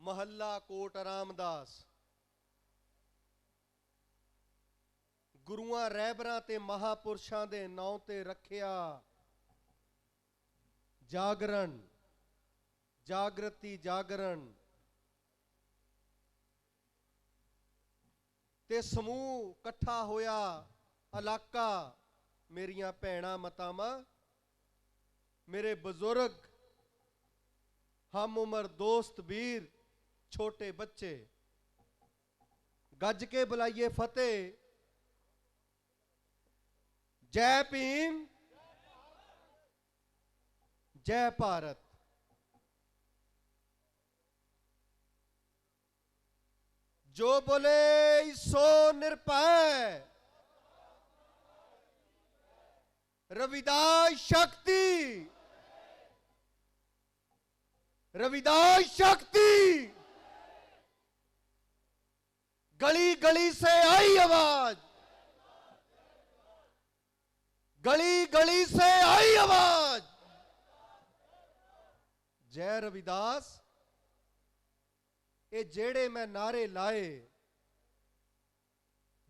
महला कोट रामदास। गुरुआं रहबरां ते महापुरुषां दे नां ते रखिया जागरण, जागृति जागरण ते समूह कट्ठा होया इलाका। मेरियां भैणां मतावां, मेरे बुजुर्ग, हम उम्र दोस्त वीर, छोटे बच्चे, गज के बुलाइए फतेह। जय भीम, जय भारत। जो बोले सो निरभय, रविदास शक्ति, रविदास शक्ति। गली गली से आई आवाज, गली गली से आई आवाज। जय रविदास। ये जेड़े मैं नारे लाए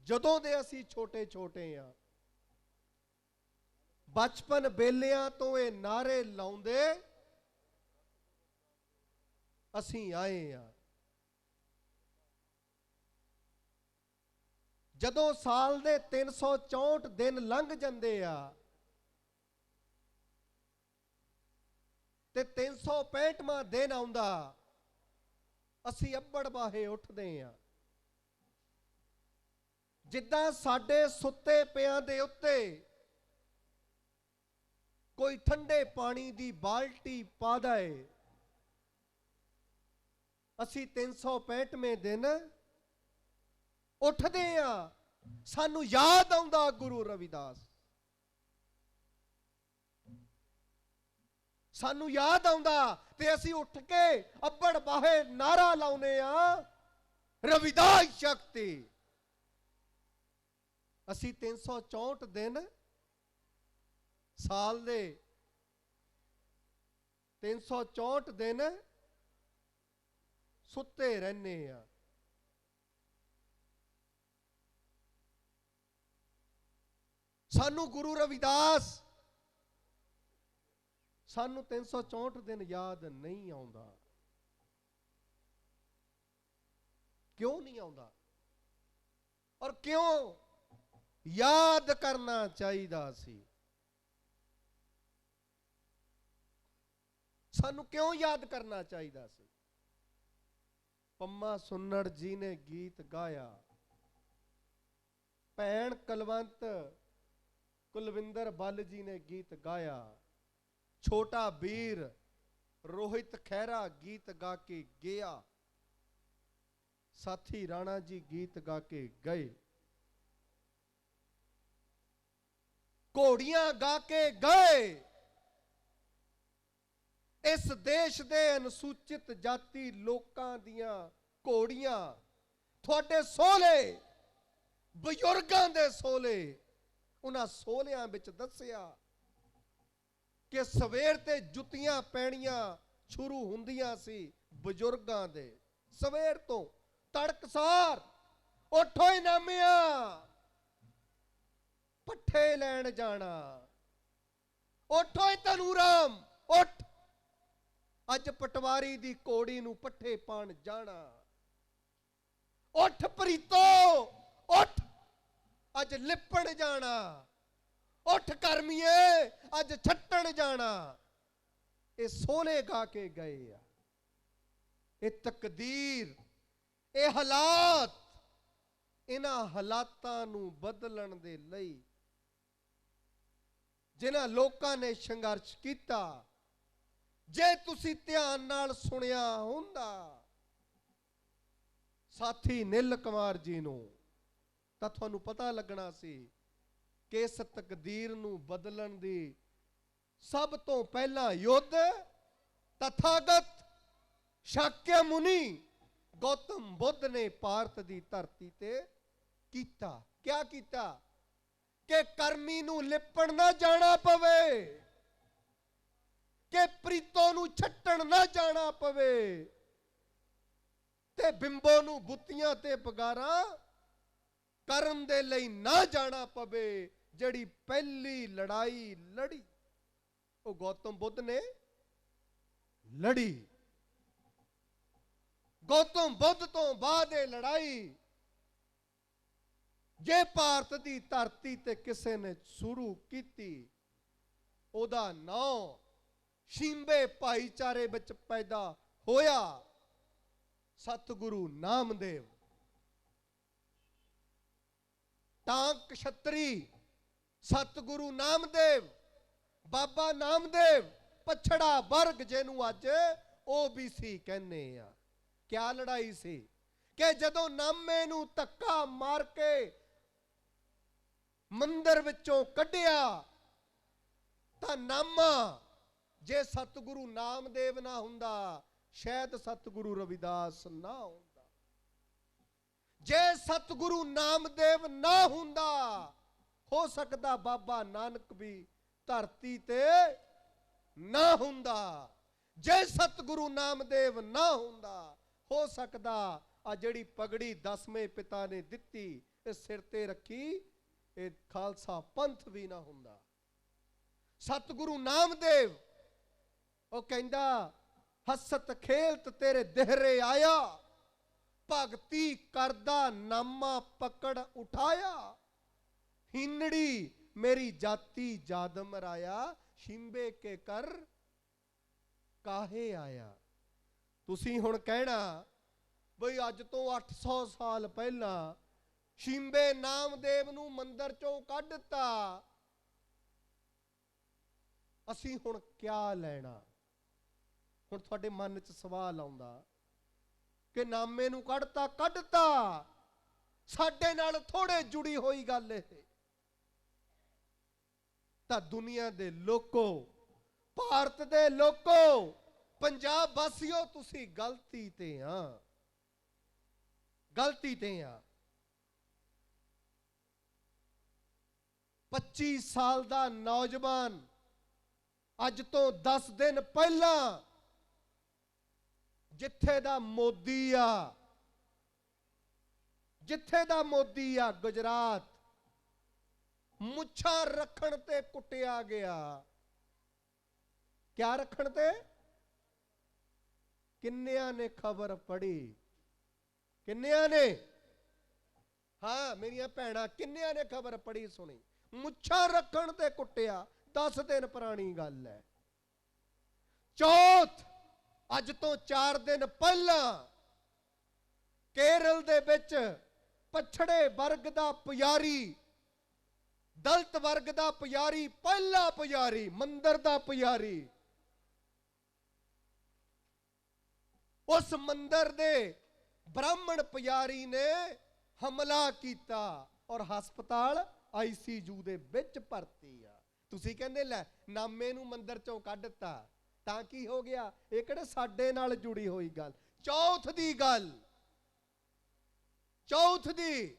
जदों दे असी छोटे छोटे हाँ, बचपन बेलियां तो ये नारे लाउंदे असी आए हाँ। जदों साल दे 364 दिन लंघ जांदे आ ते 365वां दिन आउंदा, असी अब्बड़ बाहे उठदे आ। जिद्दां साडे सुत्ते पियां दे उत्ते कोई ठंडे पानी दी बाल्टी पा दे, असी 365वें दिन उठदे आ। सानू याद आउंदा गुरु रविदास, सानू याद आउंदा ते असी उठ के अब्बड़ बाहे नारा लाउने आ, रविदास शक्ति। असी 364 दिन साल दे 364 दिन सुते रहने आ। सानू गुरु रविदास, सानू 364 दिन याद नहीं आउंदा। क्यों नहीं आउंदा और क्यों याद करना चाहिदा सी? सानू क्यों याद करना चाहिदा सी? पम्मा सुन्नड़ जी ने गीत गाया, भैन कलवंत कुलविंदर बल जी ने गीत गाया, छोटा वीर रोहित खैरा गीत गा के गया, साथी राणा जी गीत गा के गए, घोड़ियां गा के गए। इस देश दे अनुसूचित जाति लोकां दियां घोड़ियां थोड़े सोले, बजुर्गां दे सोले, उन्हां सोलियां विच दस्सिया कि सवेर ते जुतियां पैणियां शुरू हुंदियां सी बजुर्गां दे। सवेर तो तड़कसार उठो ही नामिया, पट्ठे लैण जाना, उठो ही तनूराम उठ, अज पटवारी दी घोड़ी नूं पट्ठे पाण जाना। उठ प्रीतो उठ, अज लिपण जाना। उठ करमीए अज छट्टन जाना। ये सोले गा के गए आ। ये तकदीर, ये हालात, इन्हां हालातां नूं बदलण दे लई जिन्हां लोकां ने संघर्ष कीता, जे तुसी ध्यान नाल सुनिया हुंदा साथी नील कुमार जी नूं, तां तुहानूं पता लगना सी कि इस तकदीर नूं बदलण दी सब तो पहला युद्ध तथागत शाक्य मुनि गौतम बुद्ध ने भारत दी धरती ते कीता। क्या कीता? कि करमी नूं लिपण ना जाना पवे, कि प्रीतों नूं छट्टण ना जाना पवे, ਤੇ ਬਿੰਬੋ ਨੂੰ ਬੁੱਤੀਆਂ ਤੇ ਪਗਾਰਾਂ ਕਰਨ ਦੇ ਲਈ ਨਾ ਜਾਣਾ ਪਵੇ। ਜਿਹੜੀ ਪਹਿਲੀ ਲੜਾਈ ਲੜੀ ਉਹ ਗੌਤਮ ਬੁੱਧ ਨੇ ਲੜੀ। ਗੌਤਮ ਬੁੱਧ ਤੋਂ ਬਾਅਦ ਇਹ ਲੜਾਈ ਜੇ ਭਾਰਤ ਦੀ ਧਰਤੀ ਤੇ ਕਿਸੇ ਨੇ ਸ਼ੁਰੂ ਕੀਤੀ, ਉਹਦਾ ਨਾਂ ਸ਼ਿੰਬੇ ਭਾਈਚਾਰੇ ਵਿੱਚ ਪੈਦਾ ਹੋਇਆ, ਸਤਿਗੁਰੂ ਨਾਮਦੇਵ। ਟਾਂਕ ਛਤਰੀ ਸਤਿਗੁਰੂ ਨਾਮਦੇਵ, ਬਾਬਾ ਨਾਮਦੇਵ, ਪਛੜਾ ਵਰਗ ਜਿਹਨੂੰ ਅੱਜ OBC ਕਹਿੰਦੇ ਆ। ਕਿਆ ਲੜਾਈ ਸੀ ਕਿ ਜਦੋਂ ਨਾਮੇ ਨੂੰ ਧੱਕਾ ਮਾਰ ਕੇ ਮੰਦਰ ਵਿੱਚੋਂ ਕੱਢਿਆ ਤਾਂ ਨਾਮਾ ਜੇ ਸਤਿਗੁਰੂ ਨਾਮਦੇਵ ਨਾ ਹੁੰਦਾ, ਸ਼ਾਇਦ ਸਤਿਗੁਰੂ ਰਵਿਦਾਸ ਨਾ ਹੁੰਦਾ। ਜੇ ਸਤਿਗੁਰੂ ਨਾਮਦੇਵ ਨਾ ਹੁੰਦਾ, ਹੋ ਸਕਦਾ ਬਾਬਾ ਨਾਨਕ ਵੀ ਧਰਤੀ ਤੇ ਨਾ ਹੁੰਦਾ। ਜੇ ਸਤਿਗੁਰੂ ਨਾਮਦੇਵ ਨਾ ਹੁੰਦਾ, ਹੋ ਸਕਦਾ ਆ ਜਿਹੜੀ ਪਗੜੀ 10ਵੇਂ ਪਿਤਾ ਨੇ ਦਿੱਤੀ, ਇਹ ਸਿਰ ਤੇ ਰੱਖੀ, ਇਹ ਖਾਲਸਾ ਪੰਥ ਵੀ ਨਾ ਹੁੰਦਾ। ਸਤਿਗੁਰੂ ਨਾਮਦੇਵ ਉਹ ਕਹਿੰਦਾ, ਹਸਤ ਖੇਲਤ ਤੇਰੇ ਦੇਹਰੇ ਆਇਆ, ਭਗਤੀ ਕਰਦਾ ਨਾਮਾ ਪਕੜ ਉਠਾਇਆ, ਹਿੰਨੜੀ ਮੇਰੀ ਜਾਤੀ ਜਾਦ ਮਰਾਇਆ, ਸ਼ਿੰਬੇ ਕੇ ਕਰ ਕਾਹੇ ਆਇਆ। ਤੁਸੀਂ ਹੁਣ ਕਹਿਣਾ ਬਈ ਅੱਜ ਤੋਂ 800 ਸਾਲ ਪਹਿਲਾਂ ਸ਼ਿੰਬੇ ਨਾਮਦੇਵ ਨੂੰ ਮੰਦਰ ਚੋਂ ਕੱਢ ਦਿੱਤਾ, ਅਸੀਂ ਹੁਣ ਕਿਆ ਲੈਣਾ। ਹੁਣ ਤੁਹਾਡੇ ਮਨ 'ਚ ਸਵਾਲ ਆਉਂਦਾ ਕਿ ਨਾਮੇ ਨੂੰ ਕੱਢਤਾ, ਸਾਡੇ ਨਾਲ ਥੋੜੇ ਜੁੜੀ ਹੋਈ ਗੱਲ ਇਹ। ਤਾਂ ਦੁਨੀਆ ਦੇ ਲੋਕੋ, ਭਾਰਤ ਦੇ ਲੋਕੋ, ਪੰਜਾਬ ਵਾਸੀਓ, ਤੁਸੀਂ ਗਲਤੀ ਤੇ ਆ, ਗਲਤੀ ਤੇ ਆ। 25 ਸਾਲ ਦਾ ਨੌਜਵਾਨ ਅੱਜ ਤੋਂ 10 ਦਿਨ ਪਹਿਲਾਂ ਜਿੱਥੇ ਦਾ ਮੋਦੀ ਆ ਗੁਜਰਾਤ, ਮੁੱਛਾਂ ਰੱਖਣ ਤੇ ਕੁੱਟਿਆ ਗਿਆ। ਕਿਆ ਰੱਖਣ ਤੇ? ਕਿੰਨਿਆਂ ਨੇ ਖਬਰ ਪੜ੍ਹੀ? ਕਿੰਨਿਆਂ ਨੇ? ਹਾਂ ਮੇਰੀਆਂ ਭੈਣਾਂ, ਕਿੰਨਿਆਂ ਨੇ ਖਬਰ ਪੜ੍ਹੀ ਸੁਣੀ? ਮੁੱਛਾਂ ਰੱਖਣ ਤੇ ਕੁੱਟਿਆ। 10 ਦਿਨ ਪੁਰਾਣੀ ਗੱਲ ਹੈ। ਚੌਥ ਅੱਜ ਤੋਂ 4 ਦਿਨ ਪਹਿਲਾਂ ਕੇਰਲ ਦੇ ਵਿੱਚ ਪਛੜੇ ਵਰਗ ਦਾ ਪੁਜਾਰੀ, ਦਲਿਤ ਵਰਗ ਦਾ ਪੁਜਾਰੀ, ਪਹਿਲਾ ਪੁਜਾਰੀ, ਮੰਦਰ ਦਾ ਪੁਜਾਰੀ, ਉਸ ਮੰਦਰ ਦੇ ਬ੍ਰਾਹਮਣ ਪੁਜਾਰੀ ਨੇ ਹਮਲਾ ਕੀਤਾ ਔਰ ਹਸਪਤਾਲ ICU ਦੇ ਵਿੱਚ ਭਰਤੀ ਆ। ਤੁਸੀਂ ਕਹਿੰਦੇ ਲੈ ਨਾਮੇ ਨੂੰ ਮੰਦਰ ਚੋਂ ਕੱਢ ਦਿੱਤਾ ਤਾਂ ਕੀ ਹੋ ਗਿਆ? ਇਹ ਕਿਹੜੇ ਸਾਡੇ ਨਾਲ ਜੁੜੀ ਹੋਈ ਗੱਲ। ਚੌਥ ਦੀ ਗੱਲ, ਚੌਥ ਦੀ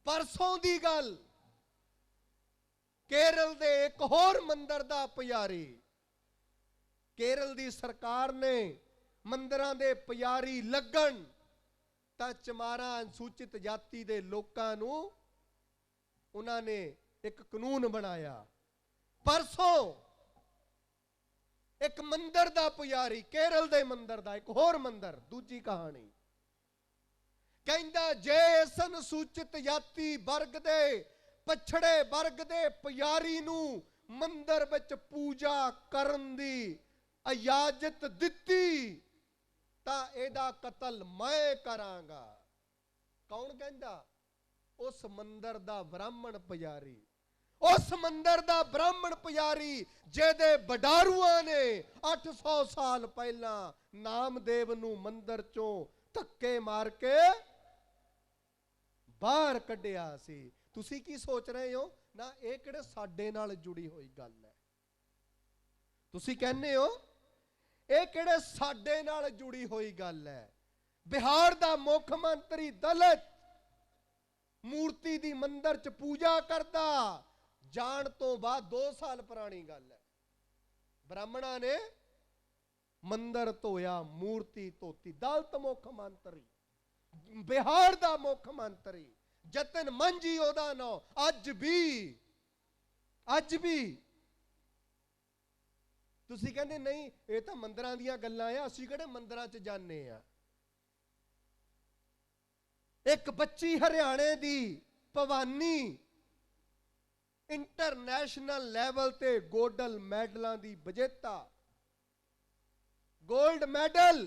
ਪਰਸੋਂ ਦੀ ਗੱਲ, ਕੇਰਲ ਦੇ ਇੱਕ ਹੋਰ ਮੰਦਰ ਦਾ ਪੁਜਾਰੀ, ਕੇਰਲ ਦੀ ਸਰਕਾਰ ਨੇ ਮੰਦਰਾਂ ਦੇ ਪੁਜਾਰੀ ਲੱਗਣ ਤਾਂ ਚਮਾਰਾਂ ਅਨੁਸੂਚਿਤ ਜਾਤੀ ਦੇ ਲੋਕਾਂ ਨੂੰ ਉਹਨਾਂ ਨੇ ਇੱਕ ਕਾਨੂੰਨ ਬਣਾਇਆ। ਪਰਸੋਂ ਇੱਕ ਮੰਦਰ ਦਾ ਪੁਜਾਰੀ, ਕੇਰਲ ਦੇ ਮੰਦਰ ਦਾ, ਇੱਕ ਹੋਰ ਮੰਦਰ, ਦੂਜੀ ਕਹਾਣੀ, ਕਹਿੰਦਾ ਜੇ ਇਸ ਅਨੁਸੂਚਿਤ ਜਾਤੀ ਵਰਗ ਦੇ, ਪਛੜੇ ਵਰਗ ਦੇ ਪੁਜਾਰੀ ਨੂੰ ਮੰਦਰ ਵਿੱਚ ਪੂਜਾ ਕਰਨ ਦੀ ਇਜਾਜ਼ਤ ਦਿੱਤੀ ਤਾਂ ਇਹਦਾ ਕਤਲ ਮੈਂ ਕਰਾਂਗਾ। ਕੌਣ ਕਹਿੰਦਾ? ਉਸ ਮੰਦਰ ਦਾ ਬ੍ਰਾਹਮਣ ਪੁਜਾਰੀ, ਉਸ ਮੰਦਰ ਦਾ ਬ੍ਰਾਹਮਣ ਪੁਜਾਰੀ ਜਿਹਦੇ ਵਡਾਰੂਆਂ ਨੇ 800 ਸਾਲ ਪਹਿਲਾਂ ਨਾਮਦੇਵ ਨੂੰ ਮੰਦਰ ਚੋਂ ਧੱਕੇ ਮਾਰ ਕੇ ਬਾਹਰ ਕੱਢਿਆ ਸੀ। ਤੁਸੀਂ ਕੀ ਸੋਚ ਰਹੇ ਹੋ? ਨਾ ਇਹ ਕਿਹੜੇ ਸਾਡੇ ਨਾਲ ਜੁੜੀ ਹੋਈ ਗੱਲ ਹੈ। ਤੁਸੀਂ ਕਹਿੰਦੇ ਹੋ ਇਹ ਕਿਹੜੇ ਸਾਡੇ ਨਾਲ ਜੁੜੀ ਹੋਈ ਗੱਲ ਹੈ। ਬਿਹਾਰ ਦਾ ਮੁੱਖ ਮੰਤਰੀ ਦਲਿਤ ਮੂਰਤੀ ਦੀ ਮੰਦਰ 'ਚ ਪੂਜਾ ਕਰਦਾ ਜਾਣ ਤੋਂ ਬਾਅਦ 2 ਸਾਲ ਪੁਰਾਣੀ ਗੱਲ ਹੈ, ਬ੍ਰਾਹਮਣਾਂ ਨੇ ਮੰਦਰ ਧੋਇਆ, ਮੂਰਤੀ ਧੋਤੀ। ਦਲਿਤ ਮੁੱਖ ਮੰਤਰੀ, ਬਿਹਾਰ ਦਾ ਮੁੱਖ ਮੰਤਰੀ ਜਤਨ ਮਾਂਝੀ ਉਹਦਾ ਨਾਂ। ਅੱਜ ਵੀ ਤੁਸੀਂ ਕਹਿੰਦੇ ਨਹੀਂ ਇਹ ਤਾਂ ਮੰਦਰਾਂ ਦੀਆਂ ਗੱਲਾਂ ਆ, ਅਸੀਂ ਕਿਹੜੇ ਮੰਦਰਾਂ 'ਚ ਜਾਂਦੇ ਆ। ਇੱਕ ਬੱਚੀ ਹਰਿਆਣੇ ਦੀ ਭਵਾਨੀ ਇੰਟਰਨੈਸ਼ਨਲ ਲੈਵਲ ਤੇ ਗੋਲਡ ਮੈਡਲਾਂ ਦੀ ਵਿਜੇਤਾ, ਗੋਲਡ ਮੈਡਲ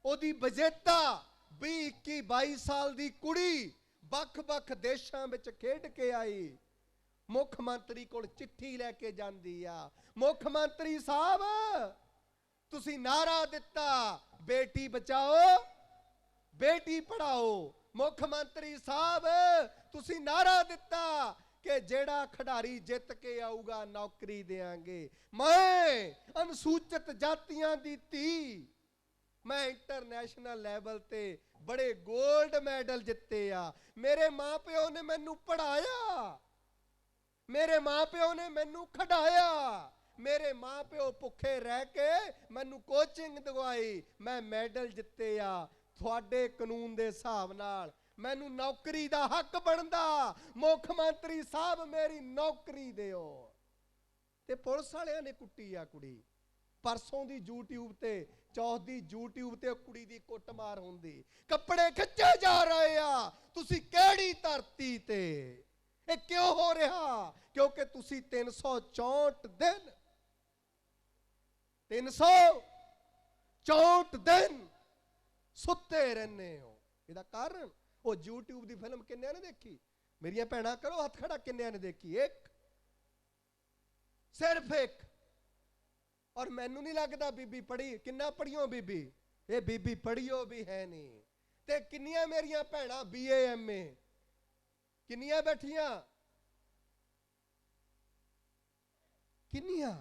ਉਹਦੀ ਵਿਜੇਤਾ। 20, 21, 22 ਸਾਲ ਦੀ ਕੁੜੀ ਵੱਖ-ਵੱਖ ਦੇਸ਼ਾਂ ਵਿੱਚ ਖੇਡ ਕੇ ਆਈ, ਮੁੱਖ ਮੰਤਰੀ ਕੋਲ ਚਿੱਠੀ ਲੈ ਕੇ ਜਾਂਦੀ ਆ। ਮੁੱਖ ਮੰਤਰੀ ਸਾਹਿਬ ਤੁਸੀਂ ਨਾਰਾ ਦਿੱਤਾ ਬੇਟੀ ਬਚਾਓ ਬੇਟੀ ਪੜਾਓ। ਮੁੱਖ ਮੰਤਰੀ ਸਾਹਿਬ ਤੁਸੀਂ ਨਾਰਾ ਦਿੱਤਾ ਕਿ ਜਿਹੜਾ ਖਿਡਾਰੀ ਜਿੱਤ ਕੇ ਆਊਗਾ ਨੌਕਰੀ ਦੇਾਂਗੇ। ਮੈਂ ਅਨੁਸੂਚਿਤ ਜਾਤੀਆਂ ਦੀ ਧੀ, ਮੈਂ ਇੰਟਰਨੈਸ਼ਨਲ ਲੈਵਲ ਤੇ ਬੜੇ ਗੋਲਡ ਮੈਡਲ ਜਿੱਤੇ ਆ। ਮੇਰੇ ਮਾਂ ਪਿਓ ਨੇ ਮੈਨੂੰ ਪੜਾਇਆ, ਮੇਰੇ ਮਾਂ ਪਿਓ ਨੇ ਮੈਨੂੰ ਖਿਡਾਇਆ, ਮੇਰੇ ਮਾਂ ਪਿਓ ਭੁੱਖੇ ਰਹਿ ਕੇ ਮੈਨੂੰ ਕੋਚਿੰਗ ਦਿਵਾਈ, ਮੈਂ ਮੈਡਲ ਜਿੱਤੇ ਆ। ਤੁਹਾਡੇ ਕਾਨੂੰਨ ਦੇ ਹਿਸਾਬ ਨਾਲ ਮੈਨੂੰ ਨੌਕਰੀ ਦਾ ਹੱਕ ਬਣਦਾ। ਮੁੱਖ ਮੰਤਰੀ ਸਾਹਿਬ ਮੇਰੀ ਨੌਕਰੀ ਦਿਓ। ਤੇ ਪੁਲਿਸ ਵਾਲਿਆਂ ਨੇ ਕੁੱਟੀ ਆ ਕੁੜੀ। ਪਰਸੋਂ ਦੀ YouTube ਤੇ, ਚੌਥ ਦੀ YouTube ਤੇ ਕੁੜੀ ਦੀ ਕੁੱਟਮਾਰ ਹੁੰਦੀ, ਕੱਪੜੇ ਖਿੱਚੇ ਜਾ ਰਹੇ ਆ। ਤੁਸੀਂ ਕਿਹੜੀ ਧਰਤੀ ਤੇ? ਇਹ ਕਿਉਂ ਹੋ ਰਿਹਾ? ਕਿਉਂਕਿ ਤੁਸੀਂ 364 ਦਿਨ ਸੁੱਤੇ ਰਹਿੰਦੇ ਹੋ। ਇਹਦਾ ਕਾਰਨ ਉਹ YouTube ਦੀ ਫਿਲਮ ਕਿੰਨਿਆਂ ਨੇ ਦੇਖੀ? ਮੇਰੀਆਂ ਭੈਣਾਂ ਕਰੋ ਹੱਥ ਖੜਾ, ਕਿੰਨਿਆਂ ਨੇ ਦੇਖੀ? ਇੱਕ, ਸਿਰਫ ਇੱਕ। ਔਰ ਮੈਨੂੰ ਨਹੀਂ ਲੱਗਦਾ ਬੀਬੀ ਪੜ੍ਹੀ। ਕਿੰਨਾ ਪੜ੍ਹੀਓ ਬੀਬੀ? ਇਹ ਬੀਬੀ ਪੜ੍ਹੀਓ ਵੀ ਹੈ ਨਹੀਂ। ਤੇ ਕਿੰਨੀਆਂ ਮੇਰੀਆਂ ਭੈਣਾਂ BA MA ਕਿੰਨੀਆਂ ਬੈਠੀਆਂ? ਕਿੰਨੀਆਂ?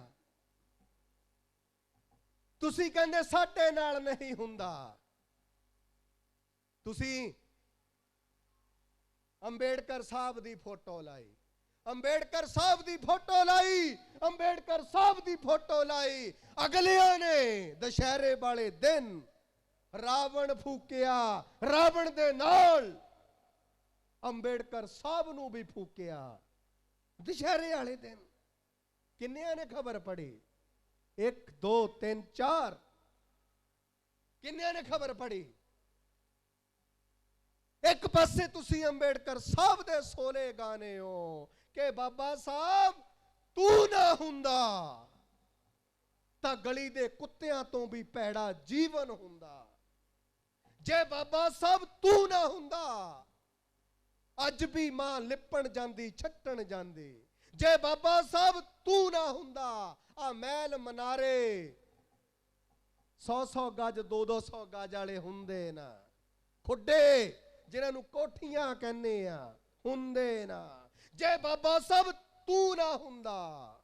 ਤੁਸੀਂ ਕਹਿੰਦੇ ਸਾਡੇ ਨਾਲ ਨਹੀਂ ਹੁੰਦਾ। ਤੁਸੀਂ ਅੰਬੇਡਕਰ ਸਾਹਿਬ ਦੀ ਫੋਟੋ ਲਾਈ, ਅੰਬੇਡਕਰ ਸਾਹਿਬ ਦੀ ਫੋਟੋ ਲਾਈ, ਅੰਬੇਡਕਰ ਸਾਹਿਬ ਦੀ ਫੋਟੋ ਲਾਈ। ਅਗਲਿਆਂ ਨੇ ਦੁਸ਼ਹਿਰੇ ਵਾਲੇ ਦਿਨ ਰਾਵਣ ਫੂਕਿਆ, ਰਾਵਣ ਦੇ ਨਾਲ ਅੰਬੇਡਕਰ ਸਾਹਿਬ ਨੂੰ ਵੀ ਫੂਕਿਆ ਦੁਸ਼ਹਿਰੇ ਵਾਲੇ ਦਿਨ। ਕਿੰਨਿਆਂ ਨੇ ਖਬਰ ਪੜ੍ਹੀ? 1 2 3 4 ਕਿੰਨਿਆਂ ਨੇ ਖਬਰ ਪੜ੍ਹੀ? ਇੱਕ ਪਾਸੇ ਤੁਸੀਂ ਅੰਬੇਡਕਰ ਸਾਹਿਬ ਦੇ ਸੋਲੇ ਗਾਣੇ ਹੋ ਕਿ ਬਾਬਾ ਸਾਹਿਬ ਤੂੰ ਨਾ ਹੁੰਦਾ ਤਾਂ ਗਲੀ ਦੇ ਕੁੱਤਿਆਂ ਤੋਂ ਵੀ ਭੈੜਾ ਜੀਵਨ ਹੁੰਦਾ। ਜੇ ਬਾਬਾ ਸਾਹਿਬ ਤੂੰ ਨਾ ਹੁੰਦਾ ਅੱਜ ਵੀ ਮਾਂ ਲਿਪਣ ਜਾਂਦੀ, ਛੱਟਣ ਜਾਂਦੀ। ਜੇ ਬਾਬਾ ਸਾਹਿਬ ਤੂੰ ਨਾ ਹੁੰਦਾ ਆ ਮਹਿਲ ਮਨਾਰੇ 100-100 ਗਜ 200-200 ਗਜ ਵਾਲੇ ਹੁੰਦੇ ਨਾ, ਖੁੱਡੇ ਜਿਨ੍ਹਾਂ ਨੂੰ ਕੋਠੀਆਂ ਕਹਿੰਦੇ ਆ, ਹੁੰਦੇ ਨਾ। ਜੇ ਬਾਬਾ ਸਾਹਿਬ ਤੂੰ ਨਾ ਹੁੰਦਾ,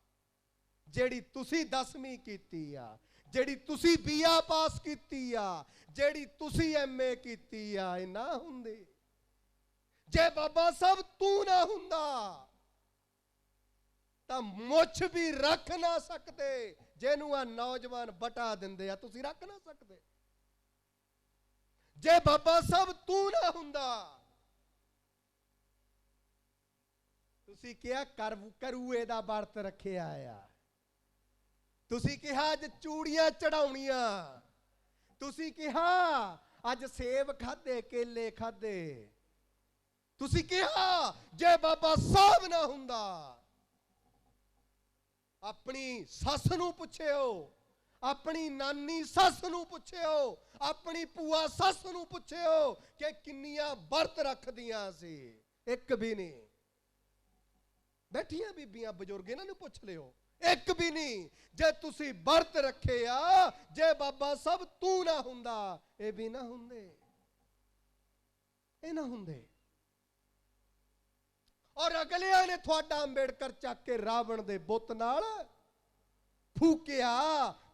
ਜਿਹੜੀ ਤੁਸੀਂ 10ਵੀਂ ਕੀਤੀ ਆ, ਜਿਹੜੀ ਤੁਸੀਂ BA ਪਾਸ ਕੀਤੀ ਆ, ਜਿਹੜੀ ਤੁਸੀਂ MA ਕੀਤੀ ਆ, ਇਹ ਨਾ ਹੁੰਦੇ। ਜੇ ਬਾਬਾ ਸਾਹਿਬ ਤੂੰ ਨਾ ਹੁੰਦਾ ਤਾਂ ਮੁੱਛ ਵੀ ਰੱਖ ਨਾ ਸਕਦੇ ਜਿਹਨੂੰ ਆ ਨੌਜਵਾਨ ਬਟਾ ਦਿੰਦੇ ਆ, ਤੁਸੀਂ ਰੱਖ ਨਾ ਸਕਦੇ। ਜੇ ਬਾਬਾ ਸਾਹਿਬ ਤੂੰ ਨਾ ਹੁੰਦਾ, ਤੁਸੀਂ ਕਿਹਾ ਕਰੂਏ ਦਾ ਵਰਤ ਰੱਖਿਆ ਆ, ਤੁਸੀਂ ਕਿਹਾ ਅੱਜ ਚੂੜੀਆਂ ਚੜਾਉਣੀਆਂ, ਤੁਸੀਂ ਕਿਹਾ ਅੱਜ ਸੇਬ ਖਾਦੇ, ਕੇਲੇ ਖਾਦੇ, ਤੁਸੀਂ ਕਿਹਾ ਜੇ ਬਾਬਾ ਸਾਹਿਬ ਨਾ ਹੁੰਦਾ। ਆਪਣੀ ਸੱਸ ਨੂੰ ਪੁੱਛਿਓ, ਆਪਣੀ ਨਾਨੀ ਸੱਸ ਨੂੰ ਪੁੱਛਿਓ, ਆਪਣੀ ਭੂਆ ਸੱਸ ਨੂੰ ਪੁੱਛਿਓ ਕਿ ਕਿੰਨੀਆਂ ਵਰਤ ਰੱਖਦੀਆਂ ਸੀ। ਇੱਕ ਵੀ ਨਹੀਂ। ਬੈਠੀਆਂ ਬੀਬੀਆਂ ਬਜ਼ੁਰਗ ਇਹਨਾਂ ਨੂੰ ਪੁੱਛ ਲਿਓ, ਇੱਕ ਵੀ ਨਹੀਂ। ਜੇ ਤੁਸੀਂ ਵਰਤ ਰੱਖੇ ਆ, ਜੇ ਬਾਬਾ ਸਾਹਿਬ ਤੂੰ ਨਾ ਹੁੰਦਾ, ਇਹ ਵੀ ਨਾ ਹੁੰਦੇ, ਇਹ ਨਾ ਹੁੰਦੇ। ਔਰ ਅਗਲਿਆਂ ਨੇ ਤੁਹਾਡਾ ਅੰਬੇਡਕਰ ਚੱਕ ਕੇ ਰਾਵਣ ਦੇ ਬੁੱਤ ਨਾਲ ਫੂਕਿਆ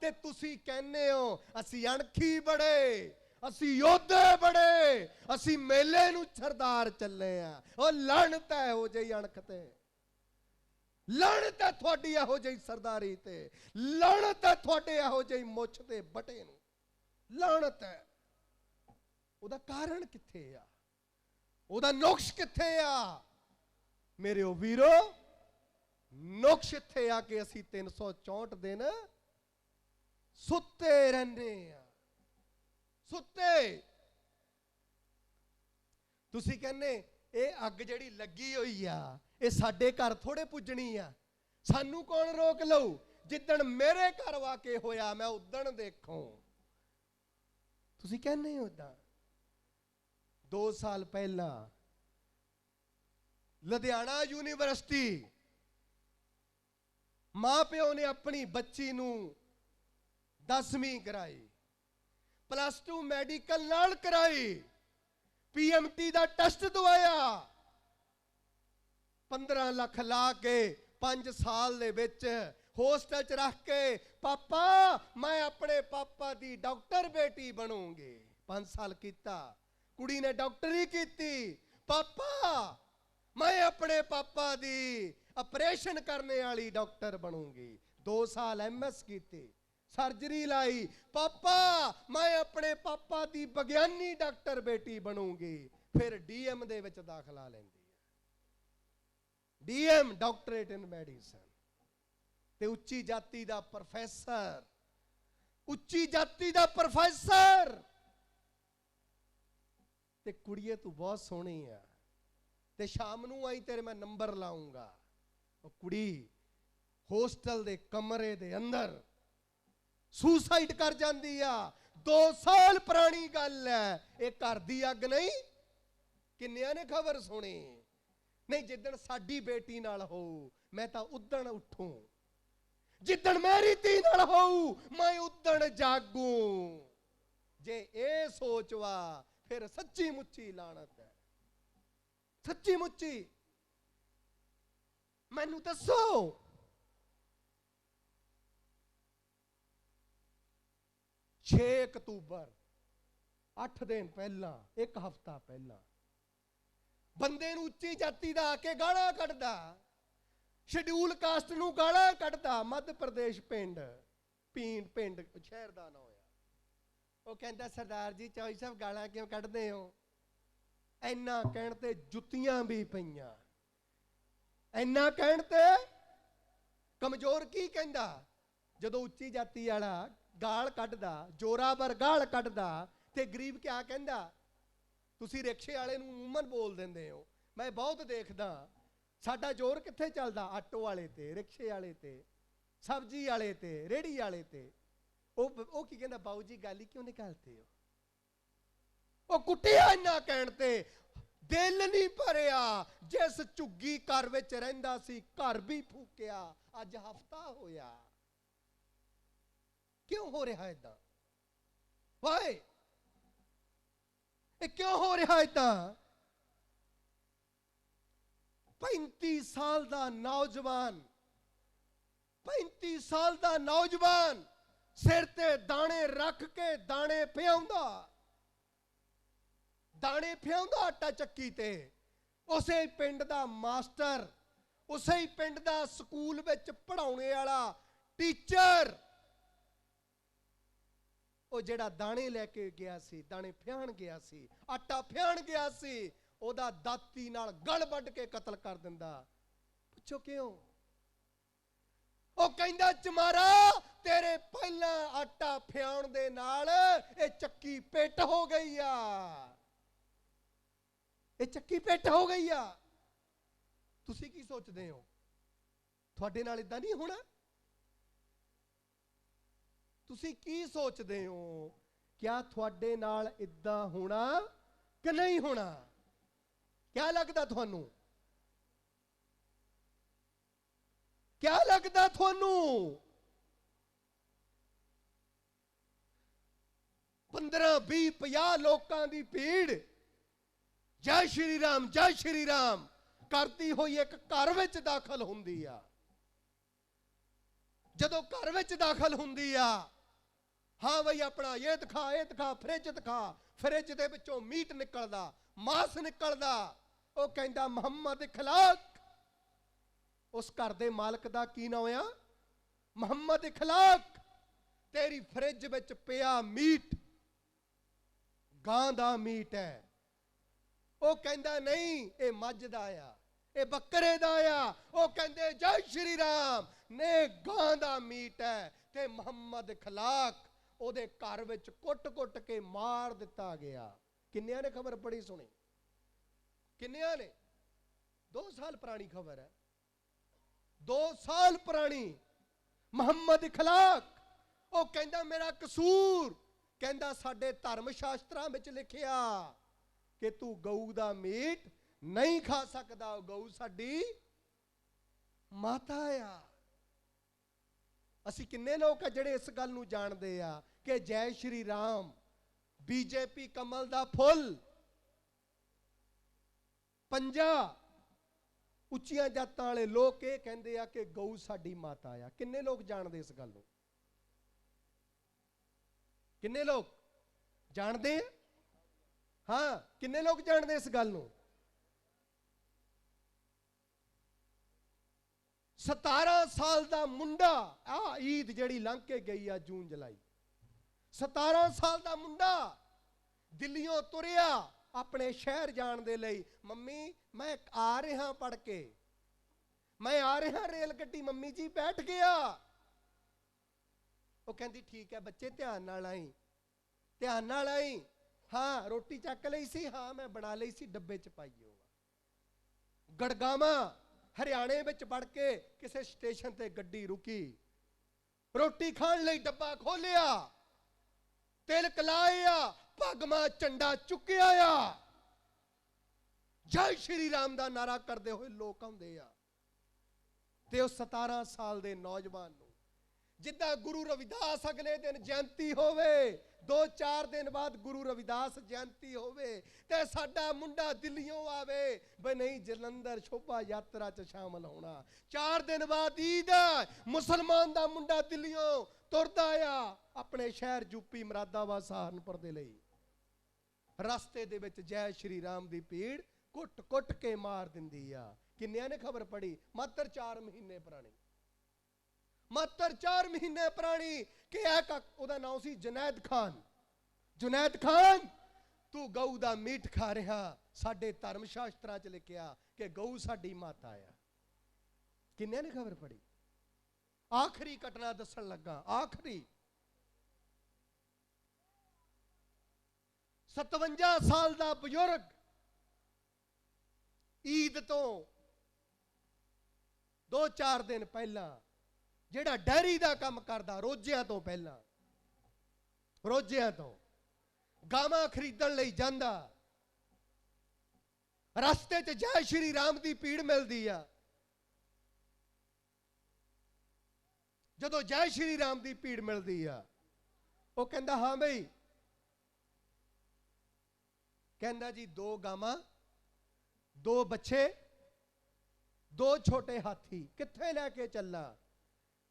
ਤੇ ਤੁਸੀਂ ਕਹਿੰਦੇ ਹੋ ਅਸੀਂ ਅਣਖੀ ਬੜੇ, ਅਸੀਂ ਯੋਧੇ ਬੜੇ, ਅਸੀਂ ਮੇਲੇ ਨੂੰ ਸਰਦਾਰ ਚੱਲੇ ਆ। ਉਹ ਲਾਹਨਤ ਹੈ ਇਹੋ ਜਿਹੀ ਅਣਖ ਤੇ। ਲਾਹਨਤ ਹੈ ਤੁਹਾਡੀ ਇਹੋ ਜਿਹੀ ਸਰਦਾਰੀ ਤੇ, ਲਾਹਨਤ ਹੈ ਤੁਹਾਡੇ ਇਹੋ ਜਿਹੀ ਮੁੱਛ ਤੇ ਬਟੇ ਨੂੰ, ਲਾਹਨਤ ਹੈ। ਉਹਦਾ ਕਾਰਨ ਕਿੱਥੇ ਆ? ਉਹਦਾ ਨੁਕਸ ਕਿੱਥੇ ਆ? ਮੇਰੇ ਉਹ ਵੀਰੋ, ਨੁਕਸ ਇੱਥੇ ਆ ਕਿ ਅਸੀਂ 364 ਦਿਨ ਸੁੱਤੇ ਰਹਿੰਦੇ ਆ, ਸੁੱਤੇ। ਤੁਸੀਂ ਕਹਿੰਦੇ ਇਹ ਅੱਗ ਜਿਹੜੀ ਲੱਗੀ ਹੋਈ ਆ ਇਹ ਸਾਡੇ ਘਰ ਥੋੜੇ ਪੁੱਜਣੀ ਆ, ਸਾਨੂੰ ਕੌਣ ਰੋਕ ਲਊ? ਜਿੱਦਣ ਮੇਰੇ ਘਰ ਵਾਕੇ ਹੋਇਆ ਮੈਂ ਉਦਣ ਦੇਖੋ। ਤੁਸੀਂ ਕਹਿੰਦੇ ਹੋ ਉਦਾਂ। 2 ਸਾਲ ਪਹਿਲਾਂ ਲੁਧਿਆਣਾ ਯੂਨੀਵਰਸਿਟੀ, ਮਾਂ ਪਿਓ ਨੇ ਆਪਣੀ ਬੱਚੀ ਨੂੰ 10ਵੀਂ ਕਰਾਈ, +2 ਮੈਡੀਕਲ ਨਾਲ ਕਰਾਈ, PMT ਦਾ ਟੈਸਟ ਦਵਾਇਆ, 15 ਲੱਖ ਲਾ ਕੇ 5 ਸਾਲ ਦੇ ਵਿੱਚ ਹੋਸਟਲ 'ਚ ਰੱਖ ਕੇ, ਪਾਪਾ ਮੈਂ ਆਪਣੇ ਪਾਪਾ ਦੀ ਡਾਕਟਰ ਬੇਟੀ ਬਣੂੰਗੀ। 5 ਸਾਲ ਕੀਤਾ, ਕੁੜੀ ਨੇ ਡਾਕਟਰੀ ਕੀਤੀ, ਪਾਪਾ ਮੈਂ ਆਪਣੇ ਪਾਪਾ ਦੀ ਆਪਰੇਸ਼ਨ ਕਰਨੇ ਵਾਲੀ ਡਾਕਟਰ ਬਣੂੰਗੀ। 2 ਸਾਲ MS ਕੀਤੀ, ਸਰਜਰੀ ਲਾਈ, ਪਾਪਾ ਮੈਂ ਆਪਣੇ ਪਾਪਾ ਦੀ ਵਿਗਿਆਨੀ ਡਾਕਟਰ ਬੇਟੀ ਬਣੂੰਗੀ। ਫਿਰ DM ਦੇ ਵਿੱਚ ਦਾਖਲਾ ਲੈਂਦੀ ਹੈ, DM ਡਾਕਟਰੇਟ ਇਨ ਮੈਡੀਸਨ, ਤੇ ਉੱਚੀ ਜਾਤੀ ਦਾ ਪ੍ਰੋਫੈਸਰ, ਉੱਚੀ ਜਾਤੀ ਦਾ ਪ੍ਰੋਫੈਸਰ। ਤੇ ਕੁੜੀਏ ਤੂੰ ਬਹੁਤ ਸੋਹਣੀ ਆ, ਤੇ ਸ਼ਾਮ ਨੂੰ ਆਈ ਤੇਰੇ ਮੈਂ ਨੰਬਰ ਲਾਉਂਗਾ। ਉਹ ਕੁੜੀ ਹੋਸਟਲ ਦੇ ਕਮਰੇ ਦੇ ਅੰਦਰ ਸੁਸਾਈਡ ਕਰ ਜਾਂਦੀ ਆ। 2 ਸਾਲ ਪੁਰਾਣੀ ਗੱਲ ਹੈ, ਇਹ ਘਰ ਦੀ ਅੱਗ ਨਹੀਂ। ਕਿੰਨਿਆਂ ਨੇ ਖਬਰ ਸੁਣੀ? ਨਹੀਂ, ਜਿੱਦਣ ਸਾਡੀ ਬੇਟੀ ਨਾਲ ਹੋਊ ਮੈਂ ਤਾਂ ਉਦਣ ਉੱਠੂ, ਜਿੱਦਣ ਮੇਰੀ ਧੀ ਨਾਲ ਹੋਊ ਮੈਂ ਉਦਣ ਜਾਗੂ। ਜੇ ਇਹ ਸੋਚ ਵਾ ਫਿਰ ਸੱਚੀ ਮੁੱਚੀ ਲਾਹਨਤ ਹੈ, ਸੱਚੀ ਮੁੱਚੀ। ਮੈਨੂੰ ਦੱਸੋ, 6 ਅਕਤੂਬਰ 8 ਦਿਨ ਪਹਿਲਾਂ, 1 ਹਫ਼ਤਾ ਪਹਿਲਾਂ, ਬੰਦੇ ਨੂੰ ਉੱਚੀ ਜਾਤੀ ਦਾ ਆ ਕੇ ਗਾਲਾਂ ਕੱਢਦਾ, ਸ਼ਡਿਊਲ ਕਾਸਟ ਨੂੰ ਗਾਲਾਂ ਕੱਢਦਾ। ਮੱਧ ਪ੍ਰਦੇਸ਼ ਪਿੰਡ ਸ਼ਹਿਰ ਦਾ ਨਾਂ ਹੋਇਆ। ਉਹ ਕਹਿੰਦਾ ਸਰਦਾਰ ਜੀ ਚੌਈ ਸਾਹਿਬ ਗਾਲਾਂ ਕਿਉਂ ਕੱਢਦੇ ਹੋ? ਇੰਨਾ ਕਹਿਣ ਤੇ ਜੁੱਤੀਆਂ ਵੀ ਪਈਆਂ, ਇੰਨਾ ਕਹਿਣ ਤੇ। ਕਮਜ਼ੋਰ ਕੀ ਕਹਿੰਦਾ? ਜਦੋਂ ਉੱਚੀ ਜਾਤੀ ਵਾਲਾ ਗਾਲ ਕੱਢਦਾ, ਜ਼ੋਰਾਵਰ ਗਾਲ ਕੱਢਦਾ, ਤੇ ਗਰੀਬ ਕਿਆ ਕਹਿੰਦਾ? ਤੁਸੀਂ ਰਿਕਸ਼ੇ ਵਾਲੇ ਨੂੰ ਉਮਨ ਬੋਲ ਦਿੰਦੇ ਹੋ। ਮੈਂ ਬਹੁਤ ਦੇਖਦਾ, ਸਾਡਾ ਜ਼ੋਰ ਕਿੱਥੇ ਚੱਲਦਾ? ਆਟੋ ਵਾਲੇ ਤੇ, ਰਿਕਸ਼ੇ ਵਾਲੇ ਤੇ, ਸਬਜ਼ੀ ਵਾਲੇ ਤੇ, ਰੇੜੀ ਵਾਲੇ ਤੇ। ਉਹ ਕੀ ਕਹਿੰਦਾ? ਬਾਊ ਜੀ ਗਾਲੀ ਕਿਉਂ ਨਿਕਾਲਤੇ ਹੋ? ਉਹ ਕੁੱਟਿਆ ਇੰਨਾ ਕਹਿਣ ਤੇ। ਦਿਲ ਨਹੀਂ ਭਰਿਆ। ਜਿਸ ਝੁੱਗੀ ਘਰ ਵਿੱਚ ਰਹਿੰਦਾ ਸੀ ਘਰ ਵੀ ਫੂਕਿਆ। ਅੱਜ ਹਫ਼ਤਾ ਹੋਇਆ। ਕਿਉਂ ਹੋ ਰਿਹਾ ਏਦਾਂ? ਵਾਏ ਇਹ ਕਿਉਂ ਹੋ ਰਿਹਾ ਏਦਾਂ? 35 ਸਾਲ ਦਾ ਨੌਜਵਾਨ, 35 ਸਾਲ ਦਾ ਨੌਜਵਾਨ ਸਿਰ ਤੇ ਦਾਣੇ ਰੱਖ ਕੇ ਦਾਣੇ ਪਿਆਉਂਦਾ, ਦਾਣੇ ਪਿਆਉਂਦਾ ਆਟਾ ਚੱਕੀ ਤੇ। ਉਸੇ ਪਿੰਡ ਦਾ ਮਾਸਟਰ, ਉਸੇ ਹੀ ਪਿੰਡ ਦਾ ਸਕੂਲ ਵਿੱਚ ਪੜਾਉਣੇ ਵਾਲਾ ਟੀਚਰ, ਉਹ ਜਿਹੜਾ ਦਾਣੇ ਲੈ ਕੇ ਗਿਆ ਸੀ, ਦਾਣੇ ਫਿਆਣ ਗਿਆ ਸੀ, ਆਟਾ ਫਿਆਣ ਗਿਆ ਸੀ, ਉਹਦਾ ਦਾਤੀ ਨਾਲ ਗਲ ਵੱਢ ਕੇ ਕਤਲ ਕਰ ਦਿੰਦਾ। ਪੁੱਛੋ ਕਿਉਂ? ਉਹ ਕਹਿੰਦਾ ਚਮਾਰਾ ਤੇਰੇ ਪਹਿਲਾਂ ਆਟਾ ਫਿਆਉਣ ਦੇ ਨਾਲ ਇਹ ਚੱਕੀ ਪਿੱਟ ਹੋ ਗਈ ਆ, ਇਹ ਚੱਕੀ ਪਿੱਟ ਹੋ ਗਈ ਆ। ਤੁਸੀਂ ਕੀ ਸੋਚਦੇ ਹੋ? ਤੁਹਾਡੇ ਨਾਲ ਇਦਾਂ ਨਹੀਂ ਹੋਣਾ? ਤੁਸੀਂ ਕੀ ਸੋਚਦੇ ਹੋ? ਕਿਆ ਤੁਹਾਡੇ ਨਾਲ ਇਦਾਂ ਹੋਣਾ ਕਿ ਨਹੀਂ ਹੋਣਾ? ਕਿਆ ਲੱਗਦਾ ਤੁਹਾਨੂੰ? ਕਿਆ ਲੱਗਦਾ ਤੁਹਾਨੂੰ? 15 20 50 ਲੋਕਾਂ ਦੀ ਭੀੜ ਜੈ ਸ਼੍ਰੀ ਰਾਮ ਜੈ ਸ਼੍ਰੀ ਰਾਮ ਕਰਦੀ ਹੋਈ ਇੱਕ ਘਰ ਵਿੱਚ ਦਾਖਲ ਹੁੰਦੀ ਆ। ਜਦੋਂ ਘਰ ਵਿੱਚ ਦਾਖਲ ਹੁੰਦੀ ਆ, ਹਾਂ ਬਈ ਆਪਣਾ ਇਹ ਦਿਖਾ, ਫਰਿੱਜ ਦਿਖਾ। ਫਰਿੱਜ ਦੇ ਵਿੱਚੋਂ ਮੀਟ ਨਿਕਲਦਾ, ਮਾਸ ਨਿਕਲਦਾ। ਉਹ ਕਹਿੰਦਾ ਮੁਹੰਮਦ ਇਖਲਾਕ, उस घर दे मालक दा की नाम आ? मुहम्मद इखलाक। तेरी फ्रिज विच पिया मीट गां दा मीट है। वो कहंदा नहीं ये मझ दा आ, ये बकरे दा आ। वो कहंदे जय श्री राम ने गां दा मीट है। ते मुहम्मद इखलाक ओदे घर विच कुट कुट के मार दिता गया। किन्नियां ने खबर पढ़ी सुनी? किन्नियां ने? 2 साल पुरानी खबर है, 2 साल पुरानी। मुहम्मद इखलाक वो कहंदा मेरा कसूर, कहंदा साडे धर्म शास्त्रां विच लिखिया कि तू गऊ दा मीट नहीं खा सकदा, गऊ साडी माता आ। असी किन्ने लोग आ जिहड़े इस गल नूं जाणदे आ कि जय श्री राम बीजेपी कमल दा फुल, पंजा उच्चियां जातां वाले लोग ये कहंदे आ कि गऊ साडी माता आ। किन्ने लोग जाणदे इस गल नूं? किन्ने लोग जानते हैं? हाँ, किन्ने लोग जानते इस गल नूं? 17 साल दा मुंडा, आ ईद जिहड़ी लंघ के गई आ जून जुलाई, 17 साल दा मुंडा दिल्लियों तुरिया अपने शहर जाण दे लई। मम्मी मैं आ रहा पढ़ के, मैं आ रहा रेल गड्डी, मम्मी जी बैठ गया। वो कहती ठीक है बच्चे ध्यान नाल आई, ध्यान नाल आई। हाँ रोटी चक लई सी, हाँ मैं बना लई सी, डब्बे च पाई होगा। गड़गावा हरियाणे विच बढ़ के किसी स्टेशन ते गड्डी रुकी, रोटी खाण लई डब्बा खोलिया, तिलक लाया, भगमा झंडा चुकिया आ, जय श्री राम दा नारा करदे हुए लोग आउंदे आ। ते उस 17 साल दे नौजवान नूं जिद्दां गुरु रविदास अगले दिन जयंती होवे, 2-4 दिन बाद गुरु रविदास जयंती होवे, ते साडा मुंडा दिल्लियों आवे बे नहीं जलंधर शोभा यात्रा च शामिल होना। 4 दिन बाद ईद है, मुसलमान दा मुंडा दिल्लियों तुरदा आ अपने शहर यूपी मुरादाबाद सहारनपुर दे लई। रस्ते दे विच जय श्री राम दी भीड़ कुट कुट के मार दिंदी आ। किन्नियां ने खबर पढ़ी? मात्र 4 महीने पुरानी, मात्र 4 महीने पुरानी कि ਉਹਦਾ नाम सी जुनैद खान। जुनैद खान तू गऊ दा मीट खा रहा, साडे धर्म शास्त्रां च लिखिया कि गऊ साडी माता आ। किन्ने ने खबर पढ़ी? आखिरी घटना दसन लगा, आखिरी 57 साल दा बुजुर्ग ईद तो 2-4 दिन पहला ਜਿਹੜਾ ਡੈਰੀ ਦਾ ਕੰਮ ਕਰਦਾ, ਰੋਜ਼ਿਆਂ ਤੋਂ ਪਹਿਲਾਂ, ਰੋਜ਼ਿਆਂ ਤੋਂ ਗਾਵਾਂ ਖਰੀਦਣ ਲਈ ਜਾਂਦਾ, ਰਸਤੇ 'ਚ ਜੈ ਸ਼੍ਰੀ ਰਾਮ ਦੀ ਭੀੜ ਮਿਲਦੀ ਆ। ਜਦੋਂ ਜੈ ਸ਼੍ਰੀ ਰਾਮ ਦੀ ਭੀੜ ਮਿਲਦੀ ਆ, ਉਹ ਕਹਿੰਦਾ ਹਾਂ ਬਈ, ਕਹਿੰਦਾ ਜੀ 2 ਗਾਵਾਂ, 2 ਬੱਚੇ, 2 ਛੋਟੇ ਹਾਥੀ, ਕਿੱਥੇ ਲੈ ਕੇ ਚੱਲਾਂ?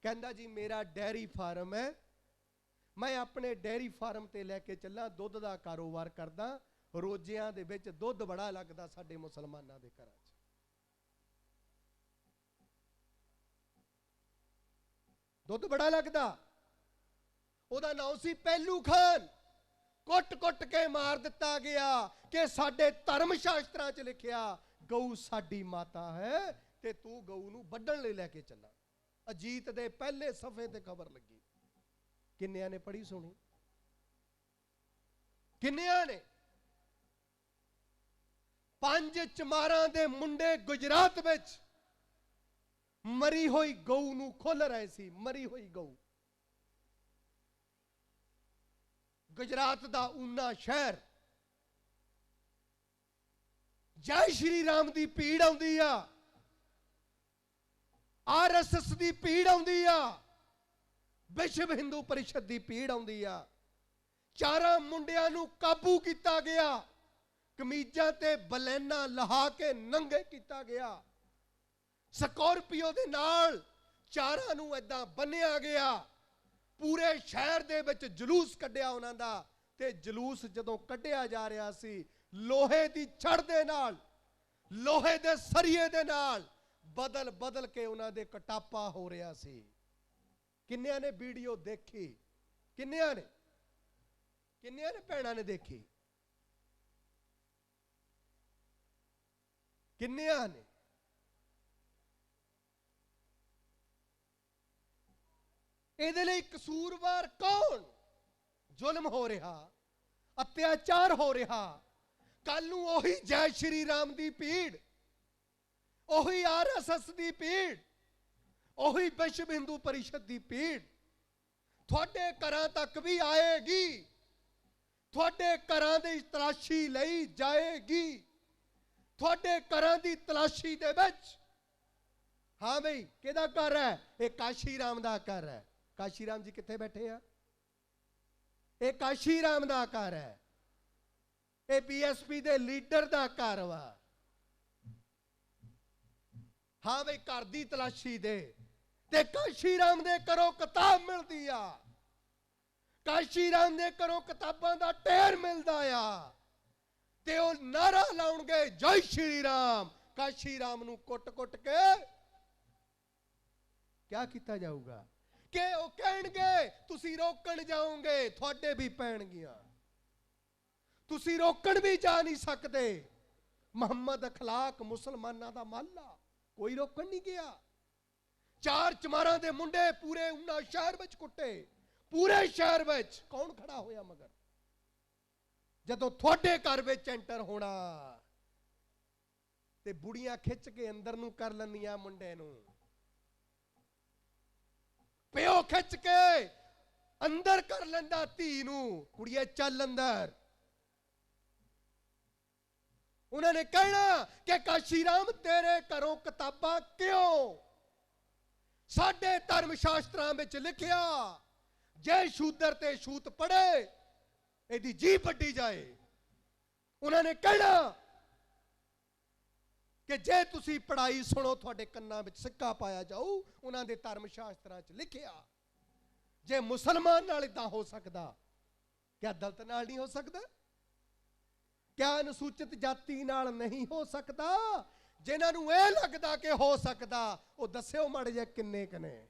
कहंदा जी मेरा डेयरी फार्म है, मैं अपने डेयरी फार्म ते लैके चला, दुध का कारोबार करदा, रोजियां दे विच दुध बड़ा लगदा साडे मुसलमानां दे घरां च। दुध बड़ा लगदा। ओदा नाम सी पहलू खान। कुट कुट के मार दिता गया कि साडे धर्म शास्त्रां च लिखिया गऊ साडी माता है ते तू गऊ नूं वड्ढण लई लैके चला। अजीत दे पहले सफे ते खबर लगी। किन्नियां ने पढ़ी सुनी? किन्नियां ने? 5 चमारां दे मुंडे गुजरात विच मरी हुई गऊ नूं खोल रहे सी। मरी हुई गऊ, गुजरात दा ऊना शहर, जय श्री राम दी भीड़ आउंदी आ, RSS दी भीड़ आउंदी आ, विश्व हिंदू परिषद दी भीड़ आउंदी आ। 4 मुंडियां नूं काबू कीता गया, कमीजां ते बलैना लहा के नंगे कीता गया, स्कॉर्पियो दे नाल 4 नूं ऐदां बन्निया गया। पूरे शहर दे विच जलूस कढिया उन्हां दा, ते जलूस जदों कढिया जा रहा सी, लोहे दी छड़ दे नाल, लोहे दे सरिये दे नाल ਬਦਲ ਬਦਲ ਕੇ ਉਹਨਾਂ ਦੇ ਕਟਾਪਾ ਹੋ ਰਿਹਾ ਸੀ। ਕਿੰਨਿਆਂ ਨੇ ਵੀਡੀਓ ਦੇਖੀ? ਕਿੰਨਿਆਂ ਨੇ ਭੈਣਾਂ ਨੇ ਦੇਖੀ? ਕਿੰਨਿਆਂ ਨੇ? ਇਹਦੇ ਲਈ ਕਸੂਰਵਾਰ ਕੌਣ? ਜ਼ੁਲਮ ਹੋ ਰਿਹਾ, ਅਤਿਆਚਾਰ ਹੋ ਰਿਹਾ। ਕੱਲ ਨੂੰ ਉਹੀ ਜੈ ਸ਼੍ਰੀ ਰਾਮ ਦੀ ਭੀੜ, ਉਹੀ RSS ਦੀ ਭੀੜ, ਉਹੀ ਵਿਸ਼ਵ ਹਿੰਦੂ ਪਰਿਸ਼ਦ ਦੀ ਭੀੜ ਤੁਹਾਡੇ ਘਰਾਂ ਤੱਕ ਵੀ ਆਏਗੀ, ਤੁਹਾਡੇ ਘਰਾਂ ਦੀ ਤਲਾਸ਼ੀ ਲਈ ਜਾਏਗੀ। ਤੁਹਾਡੇ ਘਰਾਂ ਦੀ ਤਲਾਸ਼ੀ ਦੇ ਵਿੱਚ, ਹਾਂ ਬਈ ਕਿਹਦਾ ਘਰ ਹੈ? ਇਹ ਕਾਸ਼ੀ ਰਾਮ ਦਾ ਘਰ ਹੈ। ਕਾਸ਼ੀ ਰਾਮ ਜੀ ਕਿੱਥੇ ਬੈਠੇ ਆ? ਇਹ ਕਾਸ਼ੀ ਰਾਮ ਦਾ ਘਰ ਹੈ। ਇਹ BSP ਦੇ ਲੀਡਰ ਦਾ ਘਰ ਵਾ। ਹਾਂ ਬਈ ਘਰ ਦੀ ਤਲਾਸ਼ੀ ਦੇ ਤੇ ਕਾਸ਼ੀ ਰਾਮ ਦੇ ਘਰੋਂ ਕਿਤਾਬ ਮਿਲਦੀ ਆ। ਕਾਸ਼ੀ ਰਾਮ ਦੇ ਘਰੋਂ ਕਿਤਾਬਾਂ ਦਾ ਢੇਰ ਮਿਲਦਾ ਆ ਤੇ ਉਹ ਨਾਰਾ ਲਾਉਣਗੇ ਜੈ ਸ਼੍ਰੀ ਰਾਮ। ਕਾਸ਼ੀ ਰਾਮ ਨੂੰ ਕੁੱਟ-ਕੁੱਟ ਕੇ ਕਿਆ ਕੀਤਾ ਜਾਊਗਾ? ਕਿ ਉਹ ਕਹਿਣਗੇ ਤੁਸੀਂ ਰੋਕਣ ਜਾਓਗੇ, ਤੁਹਾਡੇ ਵੀ ਪੈਣਗੀਆਂ। ਤੁਸੀਂ ਰੋਕਣ ਵੀ ਜਾ ਨਹੀਂ ਸਕਦੇ। ਮੁਹੰਮਦ ਅਖਲਾਕ ਮੁਸਲਮਾਨਾਂ ਦਾ ਮਾਲਾ, ਕੋਈ ਰੋਕਣ ਨਹੀਂ ਗਿਆ। 4 ਚਮਾਰਾਂ ਦੇ ਮੁੰਡੇ ਪੂਰੇ ਉਹਨਾਂ ਸ਼ਹਿਰ ਵਿੱਚ ਕੁੱਟੇ, ਪੂਰੇ ਸ਼ਹਿਰ ਵਿੱਚ। ਕੌਣ ਖੜਾ ਹੋਇਆ ਮਗਰ? ਜਦੋਂ ਤੁਹਾਡੇ ਘਰ ਵਿੱਚ ਐਂਟਰ ਹੋਣਾ ਤੇ ਬੁੜੀਆਂ ਖਿੱਚ ਕੇ ਅੰਦਰ ਨੂੰ ਕਰ ਲੈਂਦੀਆਂ ਮੁੰਡੇ ਨੂੰ, ਪਿਓ ਖਿੱਚ ਕੇ ਅੰਦਰ ਕਰ ਲੈਂਦਾ ਧੀ ਨੂੰ, ਕੁੜੀਏ ਚੱਲ ਅੰਦਰ। ਉਹਨਾਂ ਨੇ ਕਹਿਣਾ ਕਿ ਕਾਸ਼ੀ ਰਾਮ ਤੇਰੇ ਘਰੋਂ ਕਿਤਾਬਾਂ ਕਿਉਂ? ਸਾਡੇ ਧਰਮ ਸ਼ਾਸਤਰਾਂ ਵਿੱਚ ਲਿਖਿਆ ਜੇ ਸ਼ੂਦਰ ਤੇ ਛੂਤ ਪੜੇ ਇਹਦੀ ਜੀਭ ਵੱਢੀ ਜਾਏ। ਉਹਨਾਂ ਨੇ ਕਹਿਣਾ ਕਿ ਜੇ ਤੁਸੀਂ ਪੜ੍ਹਾਈ ਸੁਣੋ ਤੁਹਾਡੇ ਕੰਨਾਂ ਵਿੱਚ ਸਿੱਕਾ ਪਾਇਆ ਜਾਊ। ਉਹਨਾਂ ਦੇ ਧਰਮ ਸ਼ਾਸਤਰਾਂ 'ਚ ਲਿਖਿਆ। ਜੇ ਮੁਸਲਮਾਨ ਨਾਲ ਇਦਾਂ ਹੋ ਸਕਦਾ, ਕਿਆ ਦਲਿਤ ਨਾਲ ਨਹੀਂ ਹੋ ਸਕਦਾ? ਕਿਆ ਅਨੁਸੂਚਿਤ ਜਾਤੀ ਨਾਲ ਨਹੀਂ ਹੋ ਸਕਦਾ? ਜਿਨ੍ਹਾਂ ਨੂੰ ਇਹ ਲੱਗਦਾ ਕਿ ਹੋ ਸਕਦਾ, ਉਹ ਦੱਸਿਓ ਮਾੜੇ ਜਿਹੇ ਕਿੰਨੇ ਕਨੇ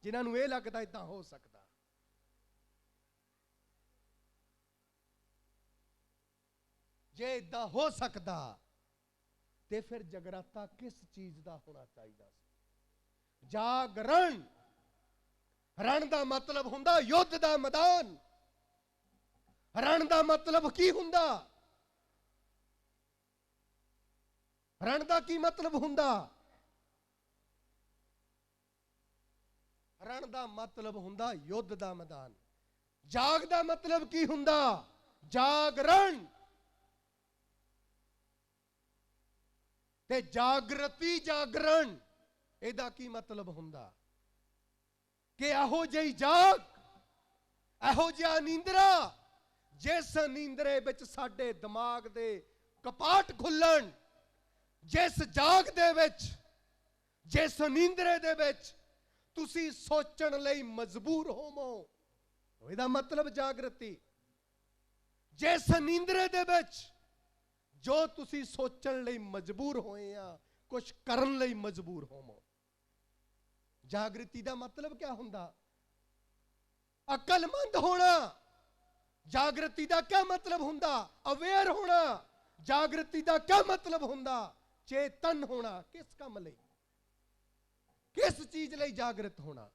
ਜਿਨ੍ਹਾਂ ਨੂੰ ਇਹ ਲੱਗਦਾ ਇਦਾਂ ਹੋ ਸਕਦਾ। ਜੇ ਇਦਾਂ ਹੋ ਸਕਦਾ ਤੇ ਫਿਰ ਜਗਰਾਤਾ ਕਿਸ ਚੀਜ਼ ਦਾ ਹੋਣਾ ਚਾਹੀਦਾ ਸੀ? ਜਾਗਰਣ। ਰਣ ਦਾ ਮਤਲਬ ਹੁੰਦਾ ਯੁੱਧ ਦਾ ਮੈਦਾਨ। ਰਣ ਦਾ ਮਤਲਬ ਕੀ ਹੁੰਦਾ? ਰਣ ਦਾ ਕੀ ਮਤਲਬ ਹੁੰਦਾ? ਰਣ ਦਾ ਮਤਲਬ ਹੁੰਦਾ ਯੁੱਧ ਦਾ ਮੈਦਾਨ। ਜਾਗ ਦਾ ਮਤਲਬ ਕੀ ਹੁੰਦਾ? ਜਾਗਰਣ। ਤੇ ਜਾਗਰਤੀ ਜਾਗਰਣ, ਇਹਦਾ ਕੀ ਮਤਲਬ ਹੁੰਦਾ? ਕਿ ਇਹੋ ਜਿਹੀ ਜਾਗ, ਇਹੋ ਜਿਹਾ ਨੀਂਦਰਾ, ਜਿਸ ਨੀਂਦਰੇ ਵਿੱਚ ਸਾਡੇ ਦਿਮਾਗ ਦੇ ਕਪਾਟ ਖੁੱਲਣ, ਜਿਸ ਜਾਗ ਦੇ ਵਿੱਚ, ਜਿਸ ਨੀਂਦਰੇ ਦੇ ਵਿੱਚ ਤੁਸੀਂ ਸੋਚਣ ਲਈ ਮਜਬੂਰ ਹੋਵੋ, ਇਹਦਾ ਮਤਲਬ ਜਾਗਰਤੀ। ਜਿਸ ਨੀਂਦਰੇ ਦੇ ਵਿੱਚ ਜੋ ਤੁਸੀਂ ਸੋਚਣ ਲਈ ਮਜਬੂਰ ਹੋਏ ਆ, ਕੁਝ ਕਰਨ ਲਈ ਮਜਬੂਰ ਹੋਵੋ। ਜਾਗਰਤੀ ਦਾ ਮਤਲਬ ਕੀ ਹੁੰਦਾ? ਅਕਲਮੰਦ ਹੋਣਾ। ਜਾਗਰਤੀ ਦਾ ਕੀ ਮਤਲਬ ਹੁੰਦਾ? ਅਵੇਅਰ ਹੋਣਾ। ਜਾਗਰਤੀ ਦਾ ਕੀ ਮਤਲਬ ਹੁੰਦਾ? ਚੇਤਨ ਹੋਣਾ। ਕਿਸ ਕੰਮ ਲਈ? ਕਿਸ ਚੀਜ਼ ਲਈ ਜਾਗਰਤ ਹੋਣਾ?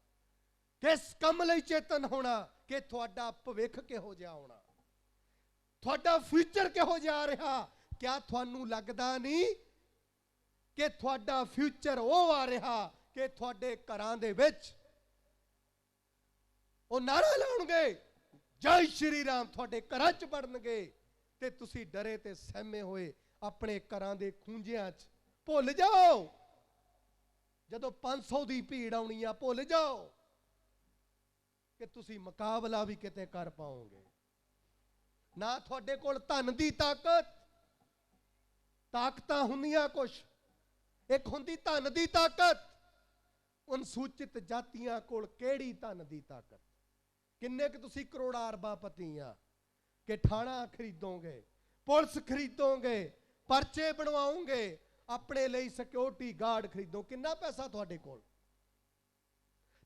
ਕਿਸ ਕੰਮ ਲਈ ਚੇਤਨ ਹੋਣਾ? ਕਿ ਤੁਹਾਡਾ ਭਵਿੱਖ ਕਿਹੋ ਜਿਹਾ ਹੋਣਾ, ਤੁਹਾਡਾ ਫਿਊਚਰ ਕਿਹੋ ਜਿਹਾ ਰਿਹਾ। ਕਿਆ ਤੁਹਾਨੂੰ ਲੱਗਦਾ ਨਹੀਂ ਕਿ ਤੁਹਾਡਾ ਫਿਊਚਰ ਉਹ ਆ ਰਿਹਾ ਕਿ ਤੁਹਾਡੇ ਘਰਾਂ ਦੇ ਵਿੱਚ ਉਹ ਨਾਰਾ ਲਾਉਣਗੇ ਜੈ ਸ਼੍ਰੀ ਰਾਮ, ਤੁਹਾਡੇ ਘਰਾਂ 'ਚ ਵੜਨਗੇ ਤੇ ਤੁਸੀਂ ਡਰੇ ਤੇ ਸਹਿਮੇ ਹੋਏ ਆਪਣੇ ਘਰਾਂ ਦੇ ਖੂੰਜਿਆਂ 'ਚ ਭੁੱਲ ਜਾਓ। ਜਦੋਂ 500 ਦੀ ਭੀੜ ਆਉਣੀ ਆ, ਭੁੱਲ ਜਾਓ ਕਿ ਤੁਸੀਂ ਮੁਕਾਬਲਾ ਵੀ ਕਿਤੇ ਕਰ ਪਾਓਗੇ। ਨਾ ਤੁਹਾਡੇ ਕੋਲ ਧਨ ਦੀ ਤਾਕਤਾਂ ਹੁੰਦੀਆਂ ਕੁਛ। ਇੱਕ ਹੁੰਦੀ ਧਨ ਦੀ ਤਾਕਤ। ਅਨੁਸੂਚਿਤ ਜਾਤੀਆਂ ਕੋਲ ਕਿਹੜੀ ਧਨ ਦੀ ਤਾਕਤ? ਕਿੰਨੇ ਕਿ ਤੁਸੀਂ ਕਰੋੜਾਂ ਅਰਬਾਂ ਪਤੀ ਆ ਕਿ ਥਾਣਾ ਖਰੀਦੋਗੇ, ਪੁਲਿਸ ਖਰੀਦੋਗੇ, ਪਰਚੇ ਬਣਵਾਓਗੇ, ਆਪਣੇ ਲਈ ਸਿਕਿਉਰਿਟੀ ਗਾਰਡ ਖਰੀਦੋ। ਕਿੰਨਾ ਪੈਸਾ ਤੁਹਾਡੇ ਕੋਲ?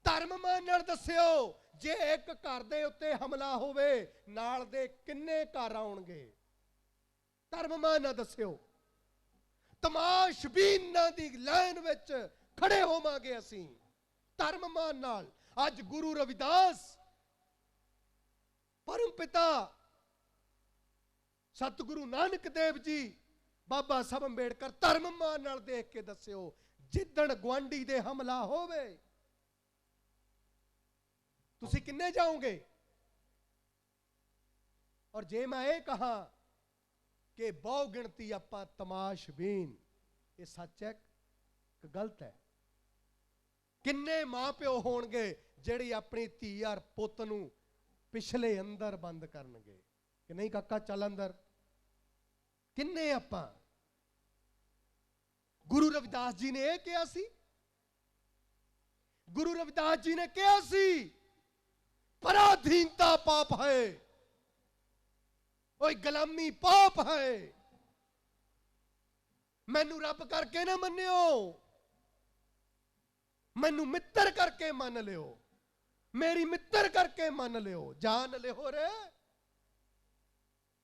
ਧਰਮ ਮਾਨ ਨਾਲ ਦੱਸਿਓ, ਜੇ ਇੱਕ ਘਰ ਦੇ ਉੱਤੇ ਹਮਲਾ ਹੋਵੇ ਨਾਲ ਦੇ ਕਿੰਨੇ ਘਰ ਆਉਣਗੇ? ਧਰਮ ਮਾਨ ਨਾਲ ਦੱਸਿਓ। ਤਮਾਸ਼ਬੀਨਾਂ ਦੀ ਲਾਈਨ ਵਿੱਚ ਖੜੇ ਹੋਵਾਂਗੇ ਅਸੀਂ ਧਰਮ ਮਾਨ ਨਾਲ। ਅੱਜ ਗੁਰੂ ਰਵਿਦਾਸ, ਪਰਮ ਪਿਤਾ ਸਤਿਗੁਰੂ ਨਾਨਕ ਦੇਵ ਜੀ, ਬਾਬਾ ਸਾਹਿਬ ਅੰਬੇਡਕਰ, ਧਰਮ ਮਾਨ ਨਾਲ ਦੇਖ ਕੇ ਦੱਸਿਓ, ਜਿੱਦਣ ਗੁਆਂਢੀ ਦੇ ਹਮਲਾ ਹੋਵੇ ਤੁਸੀਂ ਕਿੰਨੇ ਜਾਓਗੇ? ਔਰ ਜੇ ਮੈਂ ਇਹ ਕਹਾ ਕਿ ਬਹੁ ਗਿਣਤੀ ਆਪਾਂ ਤਮਾਸ਼ਬੀਨ, ਇਹ ਸੱਚ ਹੈ ਕਿ ਗਲਤ ਹੈ? ਕਿੰਨੇ ਮਾਂ ਪਿਓ ਹੋਣਗੇ ਜਿਹੜੀ ਆਪਣੀ ਧੀ ਯਾਰ ਪੁੱਤ ਨੂੰ ਪਿਛਲੇ ਅੰਦਰ ਬੰਦ ਕਰਨਗੇ ਕਿ ਨਹੀਂ ਕਾਕਾ ਚੱਲ ਅੰਦਰ? ਕਿੰਨੇ ਆਪਾਂ? ਗੁਰੂ ਰਵਿਦਾਸ ਜੀ ਨੇ ਇਹ ਕਿਹਾ ਸੀ। ਗੁਰੂ ਰਵਿਦਾਸ ਜੀ ਨੇ ਕਿਹਾ ਸੀ, ਪਰਾਧੀਨਤਾ ਪਾਪ ਹੈ, ਓਏ ਗੁਲਾਮੀ ਪਾਪ ਹੈ। ਮੈਨੂੰ ਰੱਬ ਕਰਕੇ ਨਾ ਮੰਨਿਓ, ਮੈਨੂੰ ਮਿੱਤਰ ਕਰਕੇ ਮੰਨ ਲਿਓ, ਮੇਰੀ ਮਿੱਤਰ करके मान लियो, जान लियो रे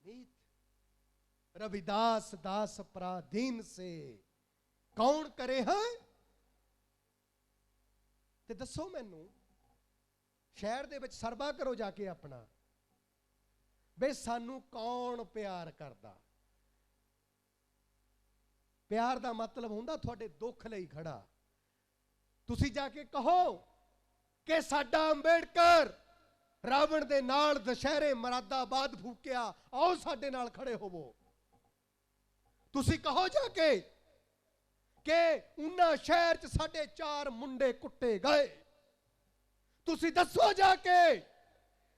नीत। रविदास दास पराधीन से कौन करे है? ते दसो मैनू, शहर दे विच सरबा करो जाके अपना, बे सानू कौन प्यार करदा? प्यार दा मतलब हुंदा तुहाडे दुख लई खड़ा। तुसी जाके कहो कि साडा अंबेडकर रावण दे नाल दशहरे मुरादाबाद फूकिया, आओ साडे नाल खड़े होवो। तुसी कहो जाके कि उन्ना शहर च साडे 4 मुंडे कुट्टे गए। तुसी दसो जाके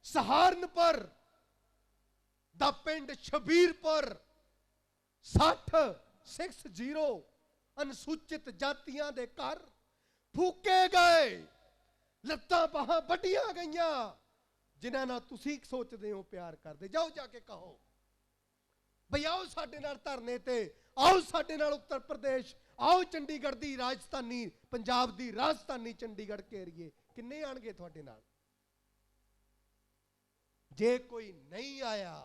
सहारनपुर दा पिंड शबीरपुर 60 अनुसूचित जातियां दे घर फूके गए, लत्तां बाहां वड्डियां गईयां, जिन्हां नाल तुसीं सोचदे हो प्यार करदे। जाओ जाके कहो भई आओ साडे नाल धरने ते, आओ साडे नाल उत्तर प्रदेश, आओ चंडीगढ़ दी राजधानी, पंजाब दी राजधानी चंडीगढ़ घेरिए। किन्ने आणगे तुहाडे नाल? जे कोई नहीं आया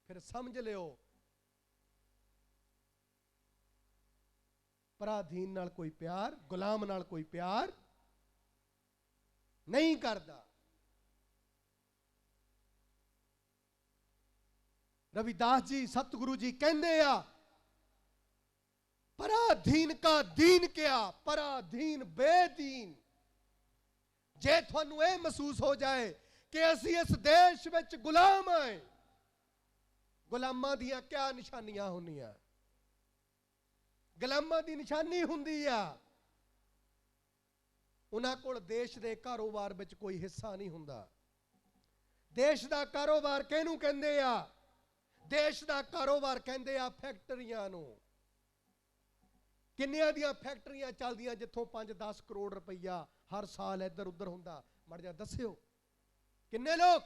फिर समझ लियो पराधीन नाल कोई प्यार, गुलाम नाल कोई प्यार नहीं करता। रविदास जी सतगुरु जी कहते आ, पराधीन का दीन क्या, पराधीन बेदीन। जे थानू ये महसूस हो जाए कि असी इस देश विच गुलाम हैं, गुलामां दियां क्या निशानियां होनियां? गुलामां दी निशानी हुंदी आ उन्हां कोल देश दे कारोबार विच कोई हिस्सा नहीं हुंदा। देश दा कारोबार किहनूं कहंदे आ? देश दा कारोबार कहंदे आ फैक्टरियां नूं। किन्नियां दियां फैक्टरियां चलदियां जिथों 5-10 करोड़ रुपया हर साल इधर उधर हुंदा? मड़ जा दस्सिओ किन्ने लोग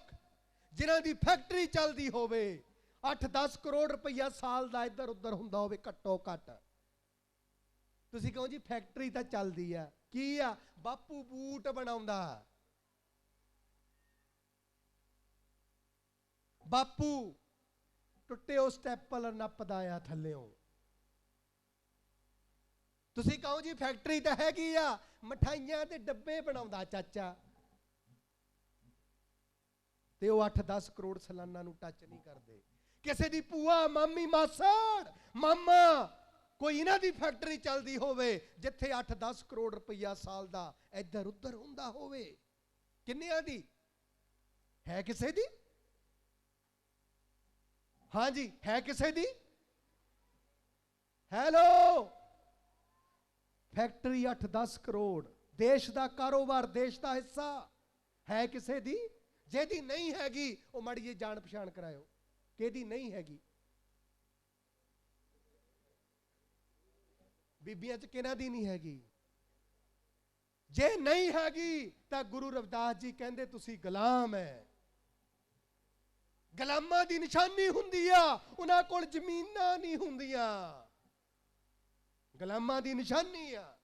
जिन्हां दी फैक्टरी चलदी होवे, 8-10 करोड़ रुपया साल दा इधर उधर हुंदा होवे घट्टो घट। तुसीं कहो जी फैक्टरी तां चलदी आ, की आ? बापू बूट बनाउंदा, बापू टुट्टिओ स्टैपलर नपदा आ थल्लेओ। तुसीं कहो जी फैक्टरी तां हैगी आ, मठाइयां दे डब्बे बनाउंदा चाचा, ते ओह 8-10 करोड़ सालाना नूं टच नहीं करदे। किसे दी भूआ, मामी, मासड़, मामा, कोई इन्हां दी फैक्टरी चलदी होवे जिथे 8-10 करोड़ रुपया साल दा इधर उधर हुंदा होवे। किन्नियां दी है? किसे दी? हाँ जी, है किसे दी? हेलो, फैक्टरी 8-10 करोड़, देश दा कारोबार, देश दा हिस्सा है किसे दी? जेदी नहीं हैगी वो माड़ी जी जान पछाण करायो, केदी नहीं हैगी? बीबियां च किहनां दी नहीं हैगी? जे नहीं हैगी तां गुरु रविदास जी कहंदे तुसी गुलाम है। गुलामां दी निशानी हुंदी आ, उन्हां कोल जमीनां नहीं हुंदियां। ਗੁਲਾਮਾਂ ਦੀ ਨਿਸ਼ਾਨੀ ਆ।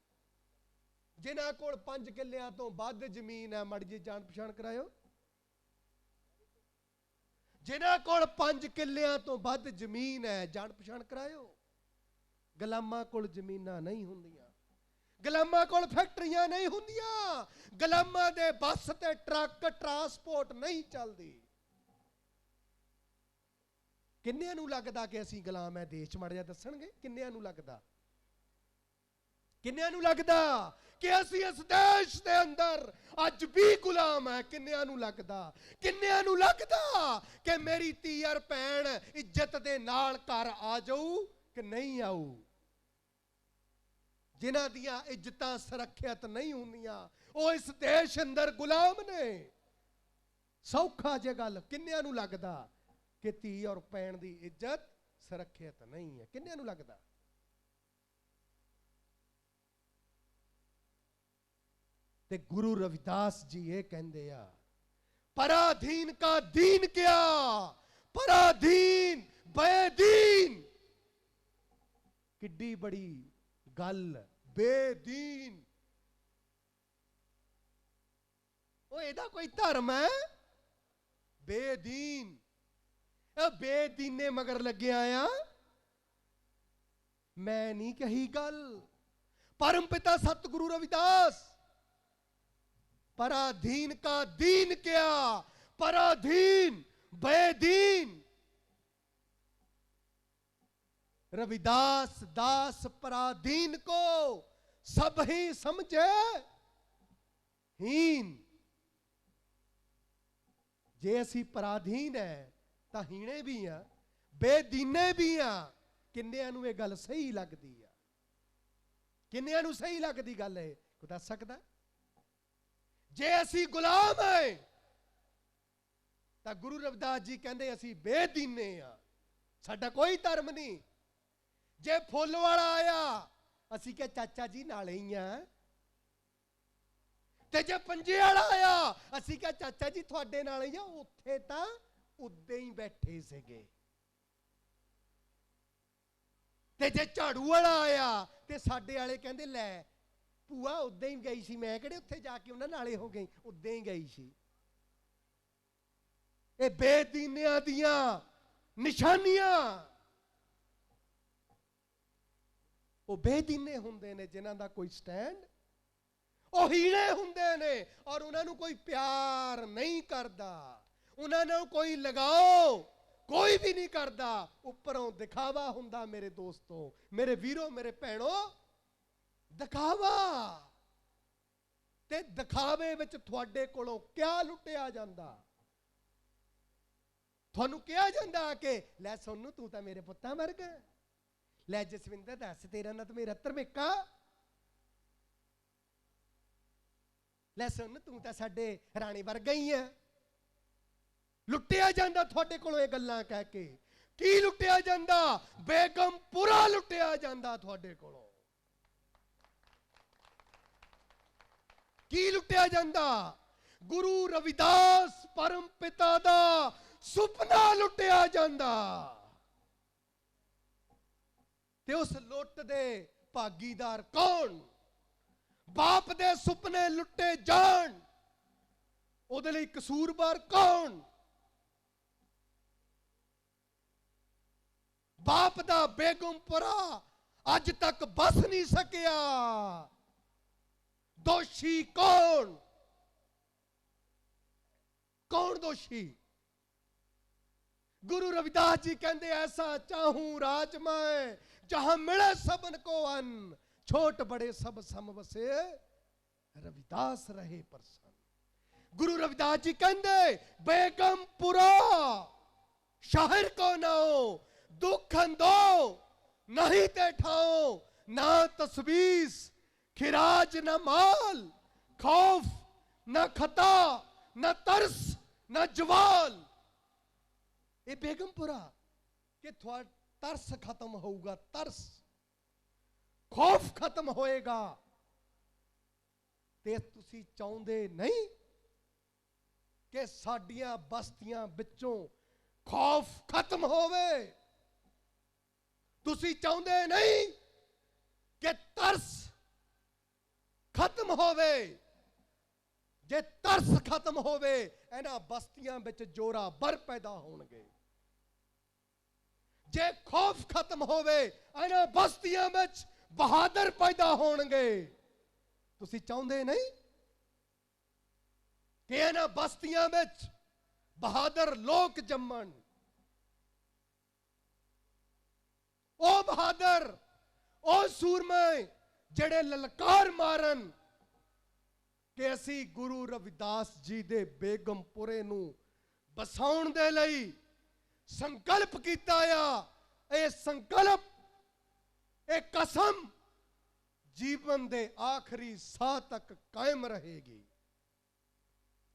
ਜਿਨ੍ਹਾਂ ਕੋਲ 5 ਕਿੱਲਿਆਂ ਤੋਂ ਵੱਧ ਜ਼ਮੀਨ ਹੈ, ਮਾੜੀ ਜੀ ਜਾਣ ਪਛਾਣ ਕਰਾਇਓ। ਜਿਨ੍ਹਾਂ ਕੋਲ 5 ਕਿੱਲਿਆਂ ਤੋਂ ਵੱਧ ਜ਼ਮੀਨ ਹੈ, ਜਾਣ ਪਛਾਣ ਕਰਾਇਓ। ਗੁਲਾਮਾਂ ਕੋਲ ਜ਼ਮੀਨਾਂ ਨਹੀਂ ਹੁੰਦੀਆਂ, ਗੁਲਾਮਾਂ ਕੋਲ ਫੈਕਟਰੀਆਂ ਨਹੀਂ ਹੁੰਦੀਆਂ, ਗੁਲਾਮਾਂ ਦੇ ਬੱਸ ਤੇ ਟਰੱਕ ਟਰਾਂਸਪੋਰਟ ਨਹੀਂ ਚੱਲਦੀ। ਕਿੰਨਿਆਂ ਨੂੰ ਲੱਗਦਾ ਕਿ ਅਸੀਂ ਗੁਲਾਮ ਹੈ ਦੇਸ਼? ਮਾੜਾ ਜਿਹਾ ਦੱਸਣਗੇ ਕਿੰਨਿਆਂ ਨੂੰ ਲੱਗਦਾ? ਕਿੰਨਿਆਂ ਨੂੰ ਲੱਗਦਾ ਕਿ ਅਸੀਂ ਇਸ ਦੇਸ਼ ਦੇ ਅੰਦਰ ਅੱਜ ਵੀ ਗੁਲਾਮ ਹੈ? ਕਿੰਨਿਆਂ ਨੂੰ ਲੱਗਦਾ? ਕਿੰਨਿਆਂ ਨੂੰ ਲੱਗਦਾ ਕਿ ਮੇਰੀ ਧੀ ਔਰ ਭੈਣ ਇੱਜ਼ਤ ਦੇ ਨਾਲ ਘਰ ਆ ਜਾਊ ਕਿ ਨਹੀਂ ਆਊ? ਜਿਨ੍ਹਾਂ ਦੀਆਂ ਇੱਜ਼ਤਾਂ ਸੁਰੱਖਿਅਤ ਨਹੀਂ ਹੁੰਦੀਆਂ ਉਹ ਇਸ ਦੇਸ਼ ਅੰਦਰ ਗੁਲਾਮ ਨੇ। ਸੌਖਾ ਜੇ ਗੱਲ, ਕਿੰਨਿਆਂ ਨੂੰ ਲੱਗਦਾ ਕਿ ਧੀ ਔਰ ਭੈਣ ਦੀ ਇੱਜ਼ਤ ਸੁਰੱਖਿਅਤ ਨਹੀਂ ਹੈ? ਕਿੰਨਿਆਂ ਨੂੰ ਲੱਗਦਾ? ਤੇ ਗੁਰੂ रविदास जी ये कहते आ, पराधीन का दीन क्या, पराधीन बेदीन। किड्डी बड़ी गल, बेदीन। ओ एदा कोई धर्म है? बेदीन। बेदीने मगर लगे आया। मैं नहीं कही गल, परम पिता सतगुरु रविदास। पराधीन का दीन क्या, पराधीन बेदीन। रविदास दास पराधीन को सब ही समझे हीन। जे असी पराधीन है तां हीने भी आ, बेदीने भी आ। किन्नियां नूं ये गल सही लगदी आ? किन्नियां नूं सही लगदी गल है? कोई दस सकदा? जे असी गुलाम है तां गुरु रविदास जी कहंदे असी बेदीने आ, साडा कोई धर्म नहीं। जे फुल वाला आया असी क्या चाचा जी नाले ही आ, ते जे पंजे वाला आया असी क्या चाचा जी तुहाडे नाल ही आ। उत्थे तां उद्दे ही बैठे सीगे। ते जे झाड़ू वाला आया ते साडे वाले कहंदे लै भूआ उद्दे ही गई सी, मैं किहड़े उत्थे जाके उन्हां नाले हो गई, उद्दे ही गई सी। ये बेदीनियां दियां निशानियां। वो बेदीने हुंदे ने जिन्हां दा कोई स्टैंड, वो हीणे हुंदे ने और उन्हां नूं कोई प्यार नहीं करदा, उन्हां नूं कोई लगाओ कोई भी नहीं करदा। उपरों दिखावा हुंदा मेरे दोस्तों, मेरे वीरों, मेरे भैणों, दिखावा। ते दिखावे विच तुहाडे कोलों क्या लुटिया जांदा? तुहानूं कहा जांदा कि लै सोनू तू तां मेरे पुत्तां वर्गा, लै जसविंदर दस तेरा ना तो मेरा धर्मिका, लै सोनू तू तां साडे राणे वर्गा ही है। लुटिया जांदा तुहाडे कोलों ये गल्लां कह के। की लुटिया जांदा? बेगमपुरा लुटिया जांदा तुहाडे कोलों। की लुटिया जांदा? गुरु रविदास परम पिता दा सुपना लुटिया जांदा। ते उस लुट दे भागीदार कौन? बाप दे सुपने लुटे जान उहदे लई कसूरवार कौन? बाप दा बेगमपुरा अज तक बस नहीं सकिया। दोषी कौन? कौन दोषी? गुरु रविदास जी कहते ऐसा चाहूं राज मैं जहां मिले सबन को अन्न, छोट बड़े सब सम बसे रविदास रहे प्रसन्न। गुरु रविदास जी कहते बेगमपुरा शहर को नाओ, दुख अंदो नहीं ते ठाओ, ना तस्वीस खिराज न माल, खौफ न खता न तरस न जवाल। ये बेगमपुरा कि थोड़ा तरस खत्म होगा, तरस खौफ खत्म होएगा। ते तुसी चाहुंदे नहीं कि साडियां बस्तियां विचों खौफ खत्म होवे? तुसी चाहुंदे नहीं कि तरस खत्म होवे, जे तरस खत्म होवे इन्हां बस्तियां विच जोरावर पैदा होणगे। जे खौफ खत्म होवे इन्हां बस्तियां विच बहादुर पैदा होणगे। तुसीं चाहुंदे नहीं कि इन्हां बस्तियां विच बहादुर लोक जम्मण? ओ बहादुर, ओ सूरमे ਜਿਹੜੇ ललकार मारन कि असी गुरु रविदास जी दे बेगमपुरे नूं बसाउण दे लई संकल्प कीता आ। ये संकल्प, ये कसम जीवन दे आखिरी साह तक कायम रहेगी।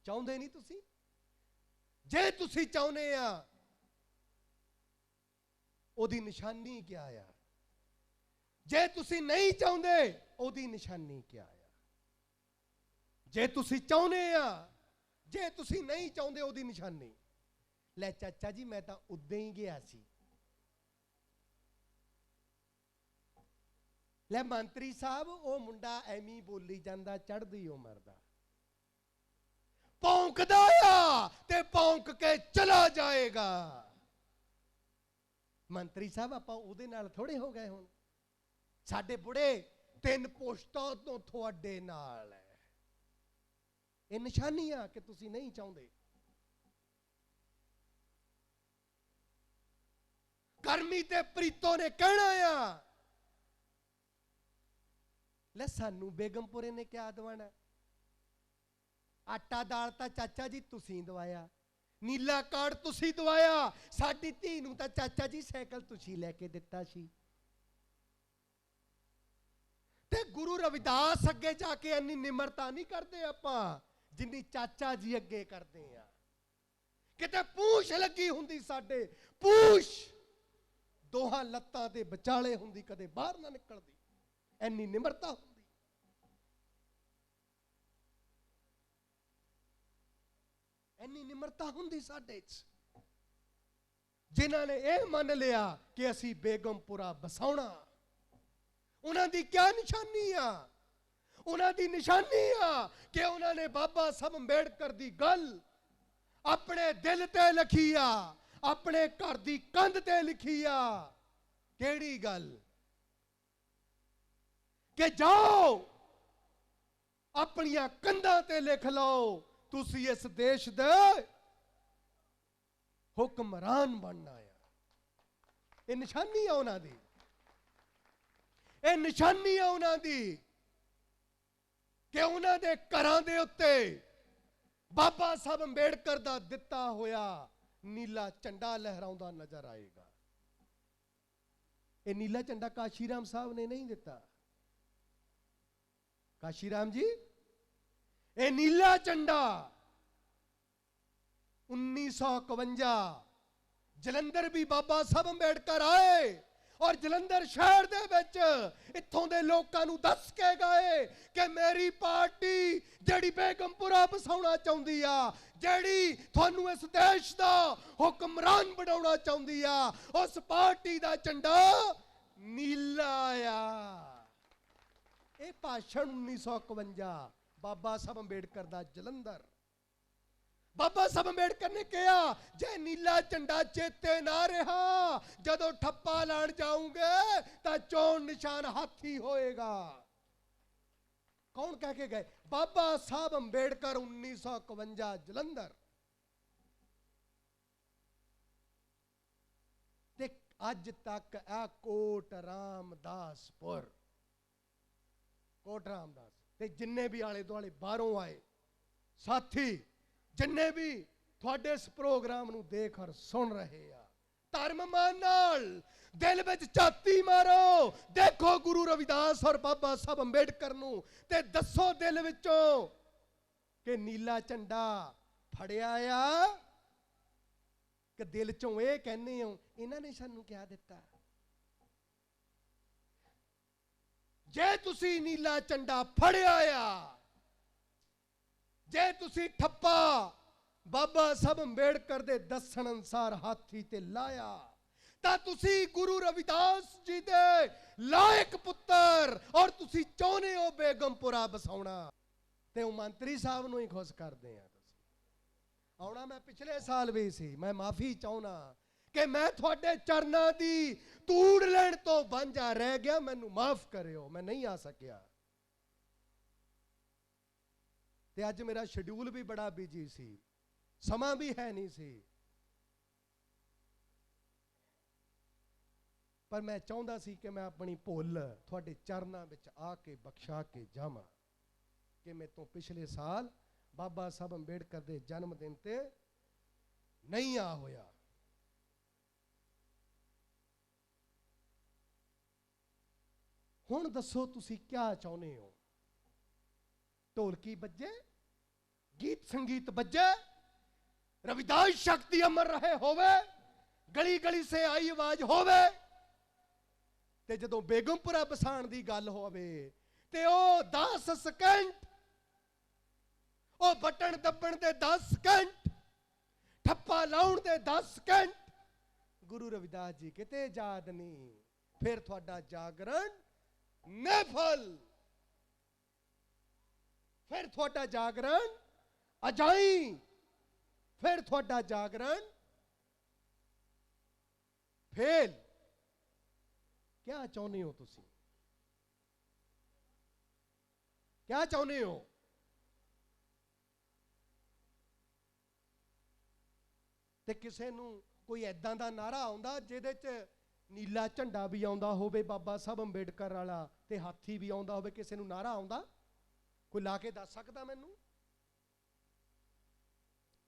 चाहुंदे नहीं तुसी? जे तुसी चाहुंदे आ ओदी निशानी क्या आ? जे तुसी नहीं चाहुंदे ओदी निशानी क्या आ? जे तुसी चाहुंदे आ, जे तुसी नहीं चाहुंदे ओदी निशानी। ले चाचा जी मैं तां उद्दे ही गया सी। ले मंत्री साहब ओ मुंडा एमी बोली जांदा चढ़दी उमर दा, भौंकदा आ ते भौंक के चला जाएगा। मंत्री साहब आपां ओदे नाल थोड़े हो गए हुण। साडे बुढ़े 3 पोस्टां तो तुहाडे नाल है। ये निशानी आ कि तुसी नहीं चाहुंदे। करमी ते प्रीतो ने कहना आ ले सानू बेगमपुरे ने क्या दवाना? आटा दाल तां चाचा जी तुसी दवाया, नीला कार्ड तुसी दवाया, साडी धी नूं तां चाचा जी साइकिल तुसी लैके दित्ता सी। ते गुरु रविदास अगे जाके इन्नी निमरता नहीं करते आपां जिन्नी चाचा जी अगे करते आ। किते पूछ लगी हुंदी साडे, पूछ दोहां लत्तां दे विचाले हुंदी, कदे बाहर ना निकलदी। इन्नी निमरता हुंदी। इन्नी निमरता हुंदी साडे च, जिन्हां ने यह मन लिया कि असी बेगमपुरा बसाउणा। उन्हां दी क्या निशानी आ? उन्हां दी निशानी आ कि उन्होंने बाबा साहब अंबेडकर दी गल अपने दिल ते लिखी आ, अपने घर दी कंध ते लिखी आ। केड़ी गल? कि जाओ अपनियां कंधां ते लिख लो तुसी इस देश दे हुक्मरान बनना है। ये निशानी है उन्हां दी, ये निशानी है उन्हां दी कि उन्हां दे घरां दे उत्ते बाबा साहब अंबेडकर दा दिता होया नीला झंडा लहराउंदा नजर आएगा। ये नीला झंडा काशीराम साहब ने नहीं दिता। काशीराम जी, ये नीला झंडा 1951 जलंधर भी बाबा साहब अंबेडकर आए और जलंधर शहर दे विच इत्थों दे लोकां नूं दस के गए कि मेरी पार्टी जड़ी बेगमपुरा बसाउणा चाहुंदी आ, जड़ी थानू इस देश दा हुक्मरान बनाउणा चाहुंदी आ, उस पार्टी दा झंडा नीला आ। ये भाषण 1951 बाबा साहब अंबेडकर दा जलंधर। बाबा साहब अंबेडकर ने कहा जे नीला झंडा चेते ना रहा जदों ठप्पा लाण जाऊंगे तो चोन निशान हाथी होएगा। कौन कह के गए? बाबा साहब अंबेडकर 1951 जलंधर। ते अज तक आ कोट रामदासपुर, कोट रामदास ते जिन्ने भी आले दुआले बाहरों आए साथी, जिन्ने भी थोड़े इस प्रोग्राम नूं देख और सुन रहे आ, धर्म मान नाल दिल विच झाती मारो, देखो गुरु रविदास और बाबा साहब अंबेडकर नूं ते दसो दिल विचों कि नीला झंडा फड़िया आ कि दिल चों ये कहने हो इन्हां ने सानूं क्या दिता। जे तुसी नीला झंडा फड़िया आ, जे तुसी ठप्पा बाबा साहब अंबेडकर दे दस्सण अनुसार हाथी ते लाया ਤਾਂ ਤੁਸੀਂ ਗੁਰੂ ਰਵਿਦਾਸ ਜੀ ਦੇ ਲਾਇਕ ਪੁੱਤਰ ਔਰ ਤੁਸੀਂ ਚਾਹੁੰਦੇ ਹੋ ਬੇਗਮਪੁਰਾ ਬਸਾਉਣਾ ਤੇ ਉਹ ਮੰਤਰੀ ਸਾਹਿਬ ਨੂੰ ਹੀ ਖੁਸ਼ ਕਰਦੇ ਆ। ਤੁਸੀਂ ਆਉਣਾ ਮੈਂ ਪਿਛਲੇ ਸਾਲ ਵੀ ਸੀ। ਮੈਂ ਮਾਫੀ ਚਾਹੁੰਦਾ ਕਿ ਮੈਂ ਤੁਹਾਡੇ ਚਰਨਾਂ ਦੀ ਧੂੜ ਲੈਣ ਤੋਂ ਵਾਂਝਾ ਰਹਿ ਗਿਆ, ਮੈਨੂੰ ਮਾਫ ਕਰਿਓ, ਮੈਂ ਨਹੀਂ ਆ ਸਕਿਆ। ਤੇ ਅੱਜ ਮੇਰਾ ਸ਼ਡਿਊਲ ਵੀ ਬੜਾ ਬਿਜੀ ਸੀ, ਸਮਾਂ ਵੀ ਹੈ ਨਹੀਂ ਸੀ, ਪਰ ਮੈਂ ਚਾਹੁੰਦਾ ਸੀ ਕਿ ਮੈਂ ਆਪਣੀ ਭੁੱਲ ਤੁਹਾਡੇ ਚਰਨਾਂ ਵਿੱਚ ਆ ਕੇ ਬਖਸ਼ਾ ਕੇ ਜਾਵਾਂ ਕਿ ਮੇਰੇ ਤੋਂ ਪਿਛਲੇ ਸਾਲ ਬਾਬਾ ਸਾਹਿਬ ਅੰਬੇਡਕਰ ਦੇ ਜਨਮ ਦਿਨ ਤੇ ਨਹੀਂ ਆ ਹੋਇਆ। ਹੁਣ ਦੱਸੋ ਤੁਸੀਂ ਕੀ ਚਾਹੁੰਦੇ ਹੋ? ਢੋਲਕੀ ਵੱਜੇ, ਗੀਤ ਸੰਗੀਤ ਵੱਜੇ, रविदास शक्ति अमर रहे होवे, गली गली से आई आवाज होवे, ते जदों बेगमपुरा बसाण दी गल होवे ते ओ 10 सेकंड, ओ बटन दबण दे 10 सेकंड, ठप्पा लाउण दे 10 सेकंड, गुरु रविदास जी किते याद नहीं। फिर तुहाडा जागरण नेफल, फिर तुहाडा जागरण अजाई, फिर थोड़ा जागरण फेल। क्या चाहते हो तुसी? क्या चाहते हो? ते किसे नू कोई ऐदां दा नारा आउंदा जिहदे च नीला झंडा भी आउंदा होवे बाबा साहब अंबेडकर वाला ते हाथी भी आउंदा होवे, किसे नू नारा आउंदा? कोई ला के दस सकदा मैनू?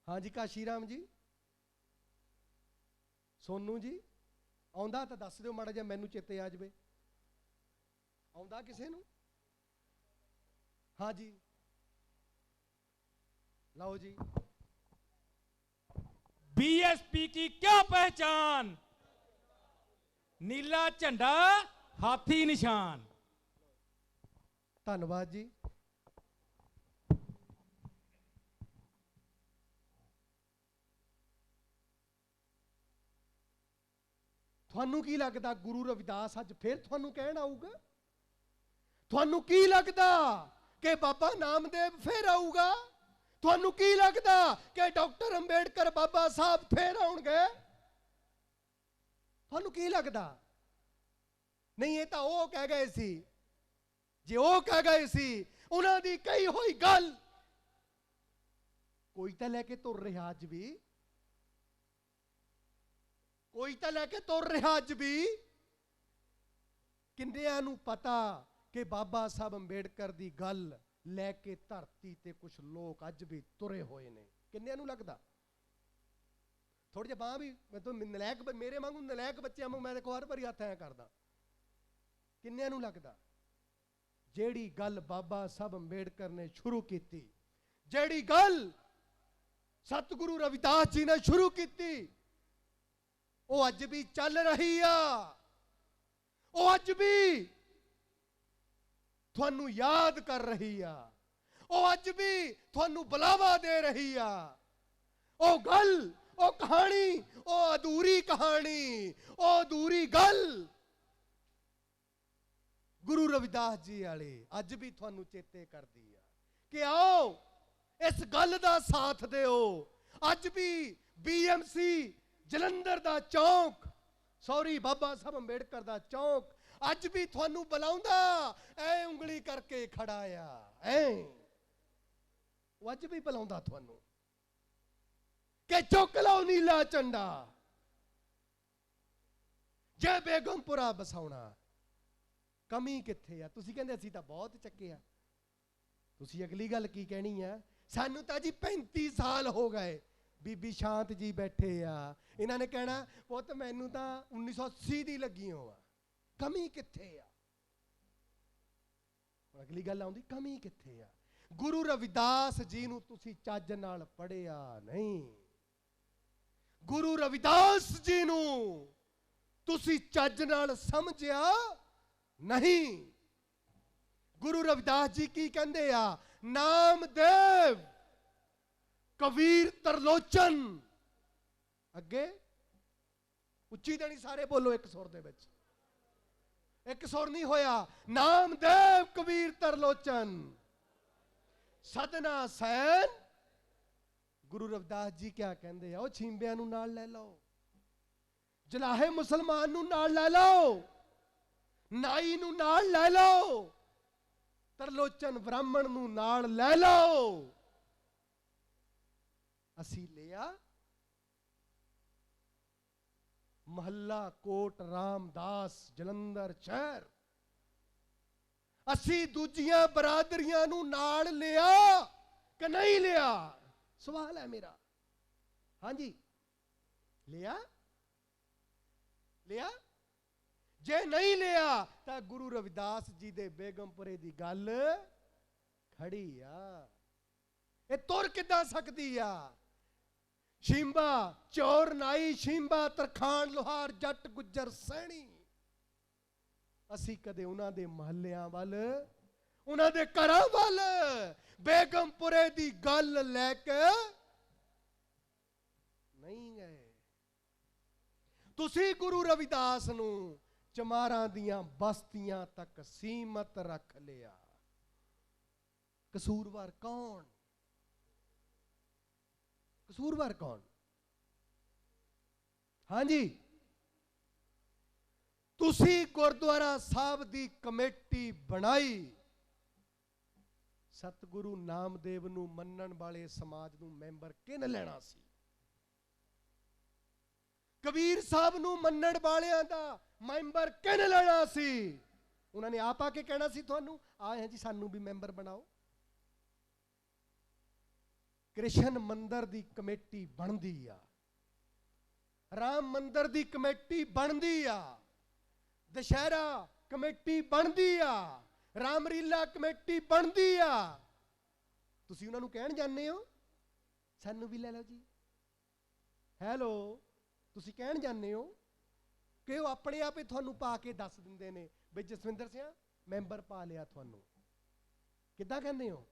हाँ जी काशी राम जी, सोनू जी आउंदा तो दस दिओ माड़ा जिहा, मैनू चेते आ जावे। आउंदा किसे नू? हाँ जी लाओ जी। बीएसपी की क्या पहचान? नीला झंडा, हाथी निशान। धन्यवाद जी। थानू की लगता गुरु रविदास अज फिर थानू कहण आऊगा? थानू की लगता कि बाबा नामदेव फिर आऊगा? थानू की लगता कि डॉक्टर अंबेडकर बाबा साहब फिर आउणगे? थानू की लगता? नहीं, ये तो वो कह गए सी। जे वो कह गए सी उन्हां दी कही होई गल कोई तो लैके तुर रहा अज भी, कोई तो लैके तुर रहा अज भी। किन्नियां नूं पता कि बाबा साहब अंबेडकर दी गल लैके धरती ते कुछ लोग अज भी तुरे हुए ने? किन्नियां नूं लगदा? थोड़ी जिहा बांह भी मैं तो नलैक, मेरे वांगू नलैक बच्चे वांगू मैं देखो हर बारी हत्थ ऐ करदा। किन्नियां नूं लगदा? जेड़ी गल बाबा साहब अंबेडकर ने शुरू की, जेड़ी गल सतगुरु रविदास जी ने शुरू की, वो अज भी चल रही आ। वो अज भी थानू याद कर रही आ। वो अज भी थानू बुलावा दे रही आ। वो गल, वो कहानी, वो अधूरी कहानी, वो अधूरी गल गुरु रविदास जी वाले अज भी थानू चेते कर दी है कि आओ इस गल दा साथ दिओ। अज भी BMC जलंधर दा चौक, सॉरी बाबा साहब अंबेडकर दा चौक अज भी थानू बुलाउंदा, ऐ उंगली करके खड़ा आ, ऐ अज भी बुलाउंदा थानू कि चुक लो नीला झंडा, जे बेगमपुरा बसाउणा। कमी कित्थे आ? तुसीं कहंदे असीं तां बहुत चक्के आ। तुसीं अगली गल की कहनी है? सानू तां जी 35 साल हो गए। बीबी शांत जी बैठे आ, इन्हां ने कहना पुत मैनू तां 1980 दी लगी हो आ। कमी कित्थे आ? अगली गल आउंदी कमी कित्थे आ? गुरु रविदास जी नू तुसीं चज नाल पढ़िया नहीं। गुरु रविदास जी नू तुसीं चज नाल समझिया नहीं। गुरु रविदास जी की कहंदे आ? नामदेव, कबीर, तरलोचन, अगे ਉੱਚੀ ਦੇਣੀ ਸਾਰੇ ਬੋਲੋ ਇੱਕ ਸੁਰ ਦੇ ਵਿੱਚ। ਇੱਕ ਸੁਰ ਨਹੀਂ ਹੋਇਆ। ਨਾਮਦੇਵ ਕਬੀਰ ਤਰਲੋਚਨ ਸਦਨਾ ਸੈਨ। ਗੁਰੂ ਰਵਿਦਾਸ ਜੀ ਕਿਆ ਕਹਿੰਦੇ ਆ, ਉਹ ਛੀਂਬਿਆਂ ਨੂੰ ਨਾਲ ਲੈ ਲਓ, ਜਲਾਹੇ ਮੁਸਲਮਾਨ ਨੂੰ ਨਾਲ ਲੈ ਲਓ, ਨਾਈ ਨੂੰ ਨਾਲ ਲੈ ਲਓ, ਤਰਲੋਚਨ ਬ੍ਰਾਹਮਣ ਨੂੰ ਨਾਲ ਲੈ ਲਓ। ਅਸੀਂ ਲਿਆ ਮਹੱਲਾ ਕੋਟ ਰਾਮਦਾਸ ਜਲੰਧਰ ਸ਼ਹਿਰ। ਅਸੀਂ ਦੂਜੀਆਂ ਬਰਾਦਰੀਆਂ ਨੂੰ ਨਾਲ ਲਿਆ ਕਿ ਨਹੀਂ ਲਿਆ? ਸਵਾਲ ਹੈ ਮੇਰਾ। ਹਾਂਜੀ ਲਿਆ? ਲਿਆ? ਜੇ ਨਹੀਂ ਲਿਆ ਤਾਂ ਗੁਰੂ ਰਵਿਦਾਸ ਜੀ ਦੇ ਬੇਗਮਪੁਰੇ ਦੀ ਗੱਲ ਖੜੀ ਆ। ਇਹ ਤੁਰ ਕਿੱਦਾਂ ਸਕਦੀ ਆ? ਸ਼ੀਂਬਾ ਚੋਰ ਨਾਈ, ਸ਼ੀਂਬਾ ਤਰਖਾਨ ਲੋਹਾਰ ਜੱਟ ਗੁੱਜਰ ਸੈਣੀ। ਅਸੀਂ ਕਦੇ ਉਹਨਾਂ ਦੇ ਮਹੱਲਿਆਂ ਵੱਲ, ਉਹਨਾਂ ਦੇ ਘਰਾਂ ਵੱਲ ਬੇਗਮਪੁਰੇ ਦੀ ਗੱਲ ਲੈ ਕੇ ਨਹੀਂ ਗਏ। ਤੁਸੀਂ ਗੁਰੂ ਰਵਿਦਾਸ ਨੂੰ ਚਮਾਰਾਂ ਦੀਆਂ ਬਸਤੀਆਂ ਤੱਕ ਸੀਮਤ ਰੱਖ ਲਿਆ। ਕਸੂਰਵਾਰ ਕੌਣ? ਕਸੂਰਵਾਰ ਕੌਣ? ਹਾਂਜੀ, ਤੁਸੀਂ ਗੁਰਦੁਆਰਾ ਸਾਹਿਬ ਦੀ ਕਮੇਟੀ ਬਣਾਈ। ਸਤਿਗੁਰੂ ਨਾਮਦੇਵ ਨੂੰ ਮੰਨਣ ਵਾਲੇ ਸਮਾਜ ਨੂੰ ਮੈਂਬਰ ਕਿਹਨੇ ਲੈਣਾ ਸੀ? ਕਬੀਰ ਸਾਹਿਬ ਨੂੰ ਮੰਨਣ ਵਾਲਿਆਂ ਦਾ ਮੈਂਬਰ ਕਿਹਨੇ ਲੈਣਾ ਸੀ? ਉਹਨਾਂ ਨੇ ਆਪ ਆ ਕੇ ਕਹਿਣਾ ਸੀ ਤੁਹਾਨੂੰ ਆਏ ਹਾਂ ਜੀ ਸਾਨੂੰ ਵੀ ਮੈਂਬਰ ਬਣਾਓ। ਕ੍ਰਿਸ਼ਨ ਮੰਦਿਰ ਦੀ ਕਮੇਟੀ ਬਣਦੀ ਆ, ਰਾਮ ਮੰਦਿਰ ਦੀ ਕਮੇਟੀ ਬਣਦੀ ਆ, ਦੁਸ਼ਹਿਰਾ ਕਮੇਟੀ ਬਣਦੀ ਆ, ਰਾਮਲੀਲਾ ਕਮੇਟੀ ਬਣਦੀ ਆ। ਤੁਸੀਂ ਉਹਨਾਂ ਨੂੰ ਕਹਿਣ ਜਾਂਦੇ ਹੋ ਸਾਨੂੰ ਵੀ ਲੈ ਲਓ ਜੀ। ਹੈਲੋ, ਤੁਸੀਂ ਕਹਿਣ ਜਾਂਦੇ ਹੋ ਕਿ ਉਹ ਆਪਣੇ ਆਪ ਹੀ ਤੁਹਾਨੂੰ ਪਾ ਕੇ ਦੱਸ ਦਿੰਦੇ ਨੇ ਬਈ ਜਸਵਿੰਦਰ ਸਿੰਘ ਮੈਂਬਰ ਪਾ ਲਿਆ ਤੁਹਾਨੂੰ। ਕਿੱਦਾਂ ਕਹਿੰਦੇ ਹੋ?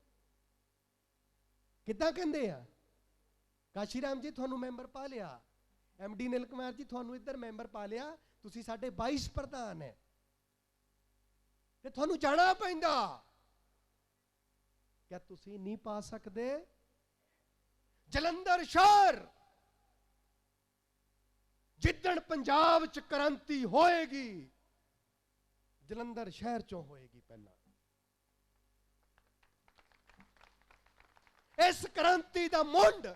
ਕਿੱਦਾਂ ਕਹਿੰਦੇ ਆ? ਕਾਸ਼ੀ ਰਾਮ ਜੀ ਤੁਹਾਨੂੰ ਮੈਂਬਰ ਪਾ ਲਿਆ, ਐਮਡੀ ਨਿਲ ਕੁਮਾਰ ਜੀ ਤੁਹਾਨੂੰ ਇੱਧਰ ਮੈਂਬਰ ਪਾ ਲਿਆ, ਤੁਸੀਂ ਸਾਡੇ ਵਾਈਸ ਪ੍ਰਧਾਨ ਹੈ ਤੇ ਤੁਹਾਨੂੰ ਜਾਣਾ ਪੈਂਦਾ। ਕਿਆ ਤੁਸੀਂ ਨਹੀਂ ਪਾ ਸਕਦੇ? ਜਲੰਧਰ ਸ਼ਹਿਰ ਜਿੱਦਣ ਪੰਜਾਬ ਚ ਕ੍ਰਾਂਤੀ ਹੋਏਗੀ, ਜਲੰਧਰ ਸ਼ਹਿਰ ਚੋਂ ਹੋਏਗੀ ਪਹਿਲਾਂ। ਇਸ ਕ੍ਰਾਂਤੀ ਦਾ ਮੁੱਢ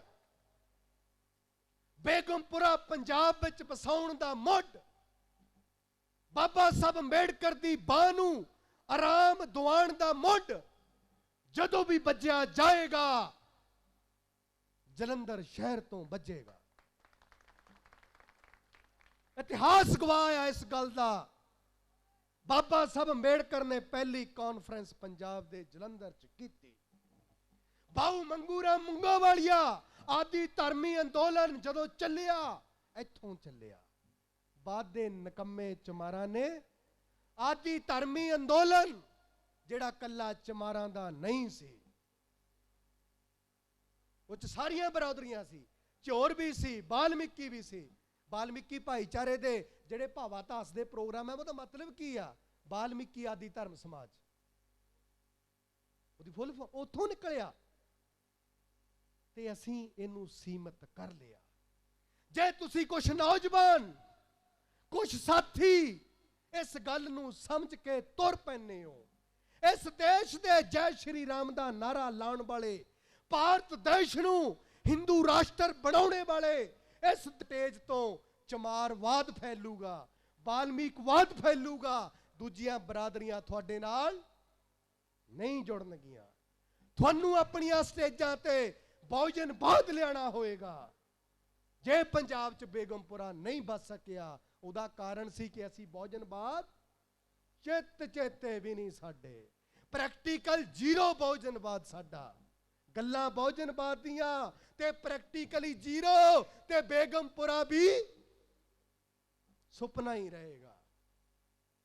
ਬੇਗਮਪੁਰਾ ਪੰਜਾਬ ਵਿੱਚ ਵਸਾਉਣ ਦਾ ਮੁੱਢ ਬਾਬਾ ਸਾਹਿਬ ਅੰਬੇਡਕਰ ਦੀ ਬਾਹ ਨੂੰ ਆਰਾਮ ਦਿਵਾਉਣ ਦਾ ਮੁੱਢ ਜਦੋਂ ਵੀ ਵੱਜਿਆ ਜਾਏਗਾ ਜਲੰਧਰ ਸ਼ਹਿਰ ਤੋਂ ਵੱਜੇਗਾ। ਇਤਿਹਾਸ ਗਵਾਹ ਆ ਇਸ ਗੱਲ ਦਾ। ਬਾਬਾ ਸਾਹਿਬ ਅੰਬੇਡਕਰ ਨੇ ਪਹਿਲੀ ਕਾਨਫਰੰਸ ਪੰਜਾਬ ਦੇ ਜਲੰਧਰ ਚ ਕੀਤੀ। ਬਾਊ ਮੰਗੂ ਰਾਮ ਮੰਗੋਵਾਲੀਆ ਆਦਿ ਧਰਮੀ ਅੰਦੋਲਨ ਜਦੋਂ ਚੱਲਿਆ ਇੱਥੋਂ ਚੱਲਿਆ। ਬਾਅਦ ਦੇ ਨਕੰਮੇ ਚਮਾਰਾਂ ਨੇ ਆਦਿ ਧਰਮੀ ਅੰਦੋਲਨ ਜਿਹੜਾ ਕੱਲਾ ਚਮਾਰਾਂ ਦਾ ਨਹੀਂ ਸੀ, ਉਹ ਚ ਸਾਰੀਆਂ ਬਰਾਦਰੀਆਂ ਸੀ, ਝੋਰ ਵੀ ਸੀ, ਬਾਲਮੀਕੀ ਵੀ ਸੀ। ਬਾਲਮੀਕੀ ਭਾਈਚਾਰੇ ਦੇ ਜਿਹੜੇ ਭਾਵਾਧਾਸ ਦੇ ਪ੍ਰੋਗਰਾਮ ਹੈ ਉਹਦਾ ਮਤਲਬ ਕੀ ਆ? ਬਾਲਮੀਕੀ ਆਦਿ ਧਰਮ ਸਮਾਜ, ਉਹਦੀ ਫੁੱਲ ਉੱਥੋਂ ਨਿਕਲਿਆ ਤੇ ਅਸੀਂ ਇਹਨੂੰ ਸੀਮਤ ਕਰ ਲਿਆ। ਜੇ ਤੁਸੀਂ ਕੁਝ ਨੌਜਵਾਨ, ਕੁਝ ਸਾਥੀ ਇਸ ਗੱਲ ਨੂੰ ਸਮਝ ਕੇ ਤੁਰ ਪੈਂਦੇ ਹੋ, ਇਸ ਦੇਸ਼ ਦੇ ਜੈ ਸ਼੍ਰੀ ਰਾਮ ਦਾ ਨਾਰਾ ਲਾਉਣ ਵਾਲੇ, ਭਾਰਤ ਦੇਸ਼ ਨੂੰ ਹਿੰਦੂ ਰਾਸ਼ਟਰ ਬਣਾਉਣੇ ਵਾਲੇ, ਇਸ ਤੇਜ ਤੋਂ ਚਮਾਰਵਾਦ ਫੈਲੂਗਾ, ਬਾਲਮੀਕਵਾਦ ਫੈਲੂਗਾ। ਦੂਜੀਆਂ ਬਰਾਦਰੀਆਂ ਤੁਹਾਡੇ ਨਾਲ ਨਹੀਂ ਜੁੜਨਗੀਆਂ। ਤੁਹਾਨੂੰ ਆਪਣੀਆਂ ਸਟੇਜਾਂ ਤੇ ਬਹੁਜਨਵਾਦ ਲਿਆਉਣਾ ਹੋਏਗਾ। ਜੇ ਪੰਜਾਬ 'ਚ ਬੇਗਮਪੁਰਾ ਨਹੀਂ ਬਚ ਸਕਿਆ ਉਹਦਾ ਕਾਰਨ ਸੀ ਕਿ ਅਸੀਂ ਬਹੁਜਨਵਾਦ ਚੇਤੇ ਵੀ ਨਹੀਂ ਸਾਡੇ। ਪ੍ਰੈਕਟੀਕਲ ਜ਼ੀਰੋ ਬਹੁਜਨਵਾਦ ਸਾਡਾ। ਗੱਲਾਂ ਬਹੁਜਨਵਾਦ ਦੀਆਂ ਤੇ ਪ੍ਰੈਕਟੀਕਲੀ ਜ਼ੀਰੋ, ਤੇ ਬੇਗਮਪੁਰਾ ਵੀ ਸੁਪਨਾ ਹੀ ਰਹੇਗਾ।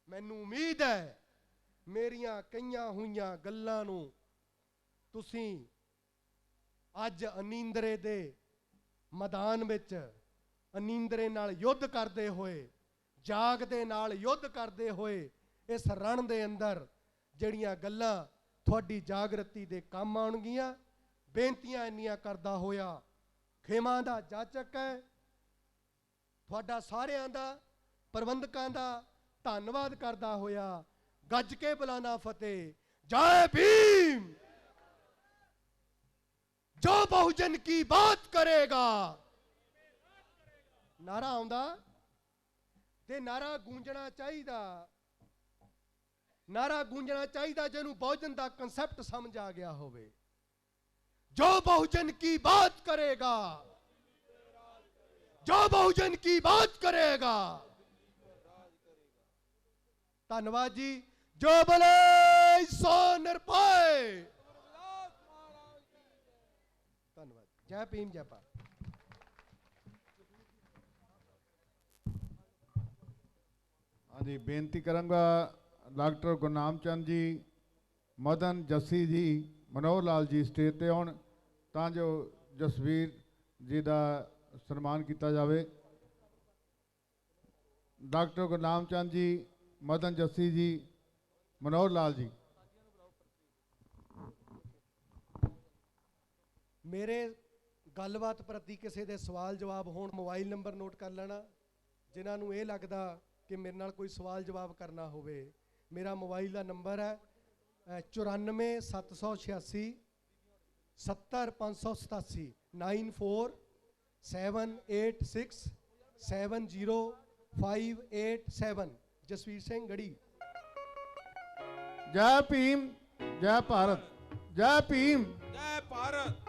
ਮੈਨੂੰ ਉਮੀਦ ਹੈ ਮੇਰੀਆਂ ਕਈਆਂ ਹੋਈਆਂ ਗੱਲਾਂ ਨੂੰ ਤੁਸੀਂ ਅੱਜ ਅਨੀਂਦਰੇ ਦੇ ਮੈਦਾਨ ਵਿੱਚ ਅਨੀਂਦਰੇ ਨਾਲ ਯੁੱਧ ਕਰਦੇ ਹੋਏ, ਜਾਗ ਦੇ ਨਾਲ ਯੁੱਧ ਕਰਦੇ ਹੋਏ ਇਸ ਰਣ ਦੇ ਅੰਦਰ ਜਿਹੜੀਆਂ ਗੱਲਾਂ ਤੁਹਾਡੀ ਜਾਗਰਤੀ ਦੇ ਕੰਮ ਆਉਣਗੀਆਂ, ਬੇਨਤੀਆਂ ਇੰਨੀਆਂ ਕਰਦਾ ਹੋਇਆ ਖੇਮਾਂ ਦਾ ਜਾਚਕ ਹੈ, ਤੁਹਾਡਾ ਸਾਰਿਆਂ ਦਾ, ਪ੍ਰਬੰਧਕਾਂ ਦਾ ਧੰਨਵਾਦ ਕਰਦਾ ਹੋਇਆ ਗੱਜ ਕੇ ਬੁਲਾਣਾ ਫਤਿਹ। ਜੈ ਭੀਮ। ਜੋ ਬਹੁਜਨ ਕੀ ਬਾਤ ਕਰੇਗਾ, ਨਾਰਾ ਆਉਂਦਾ ਤੇ ਨਾਰਾ ਗੂੰਜਣਾ ਚਾਹੀਦਾ, ਨਾਰਾ ਗੂੰਜਣਾ ਚਾਹੀਦਾ ਜਿਹਨੂੰ ਬਹੁਜਨ ਦਾ ਕਨਸੈਪਟ ਸਮਝ ਆ ਗਿਆ ਹੋਵੇ। ਜੋ ਬਹੁਜਨ ਕੀ ਬਾਤ ਕਰੇਗਾ, ਜੋ ਬਹੁਜਨ ਕੀ ਬਾਤ ਕਰੇਗਾ। ਧੰਨਵਾਦ ਜੀ। ਜੋ ਬਲੇ ਸੋ ਨਿਰਭੈ। ਧੰਨਵਾਦ। ਜੈ ਭੀਮ, ਜੈ ਭਾਰਤ। हाँ जी, बेनती करूँगा डॉक्टर गुरनाम चंद जी, मदन जस्सी जी, मनोहर लाल जी स्टेज ते आउण तां जो जसवीर जी का सन्मान किया जाए। डॉक्टर गुरनाम चंद जी, मदन जस्सी जी, मनोहर लाल जी। मेरे गलबात प्रति किसी के सवाल जवाब होण, मोबाइल नंबर नोट कर लेना। जिन्होंने ये लगता कि मेरे नाल कोई सवाल जवाब करना होवे, मेरा मोबाइल का नंबर है 94 786 70 587 94 786 70 587। जसवीर सिंह गढ़ी। जय भीम, जय भारत। जय भीम, जय भारत।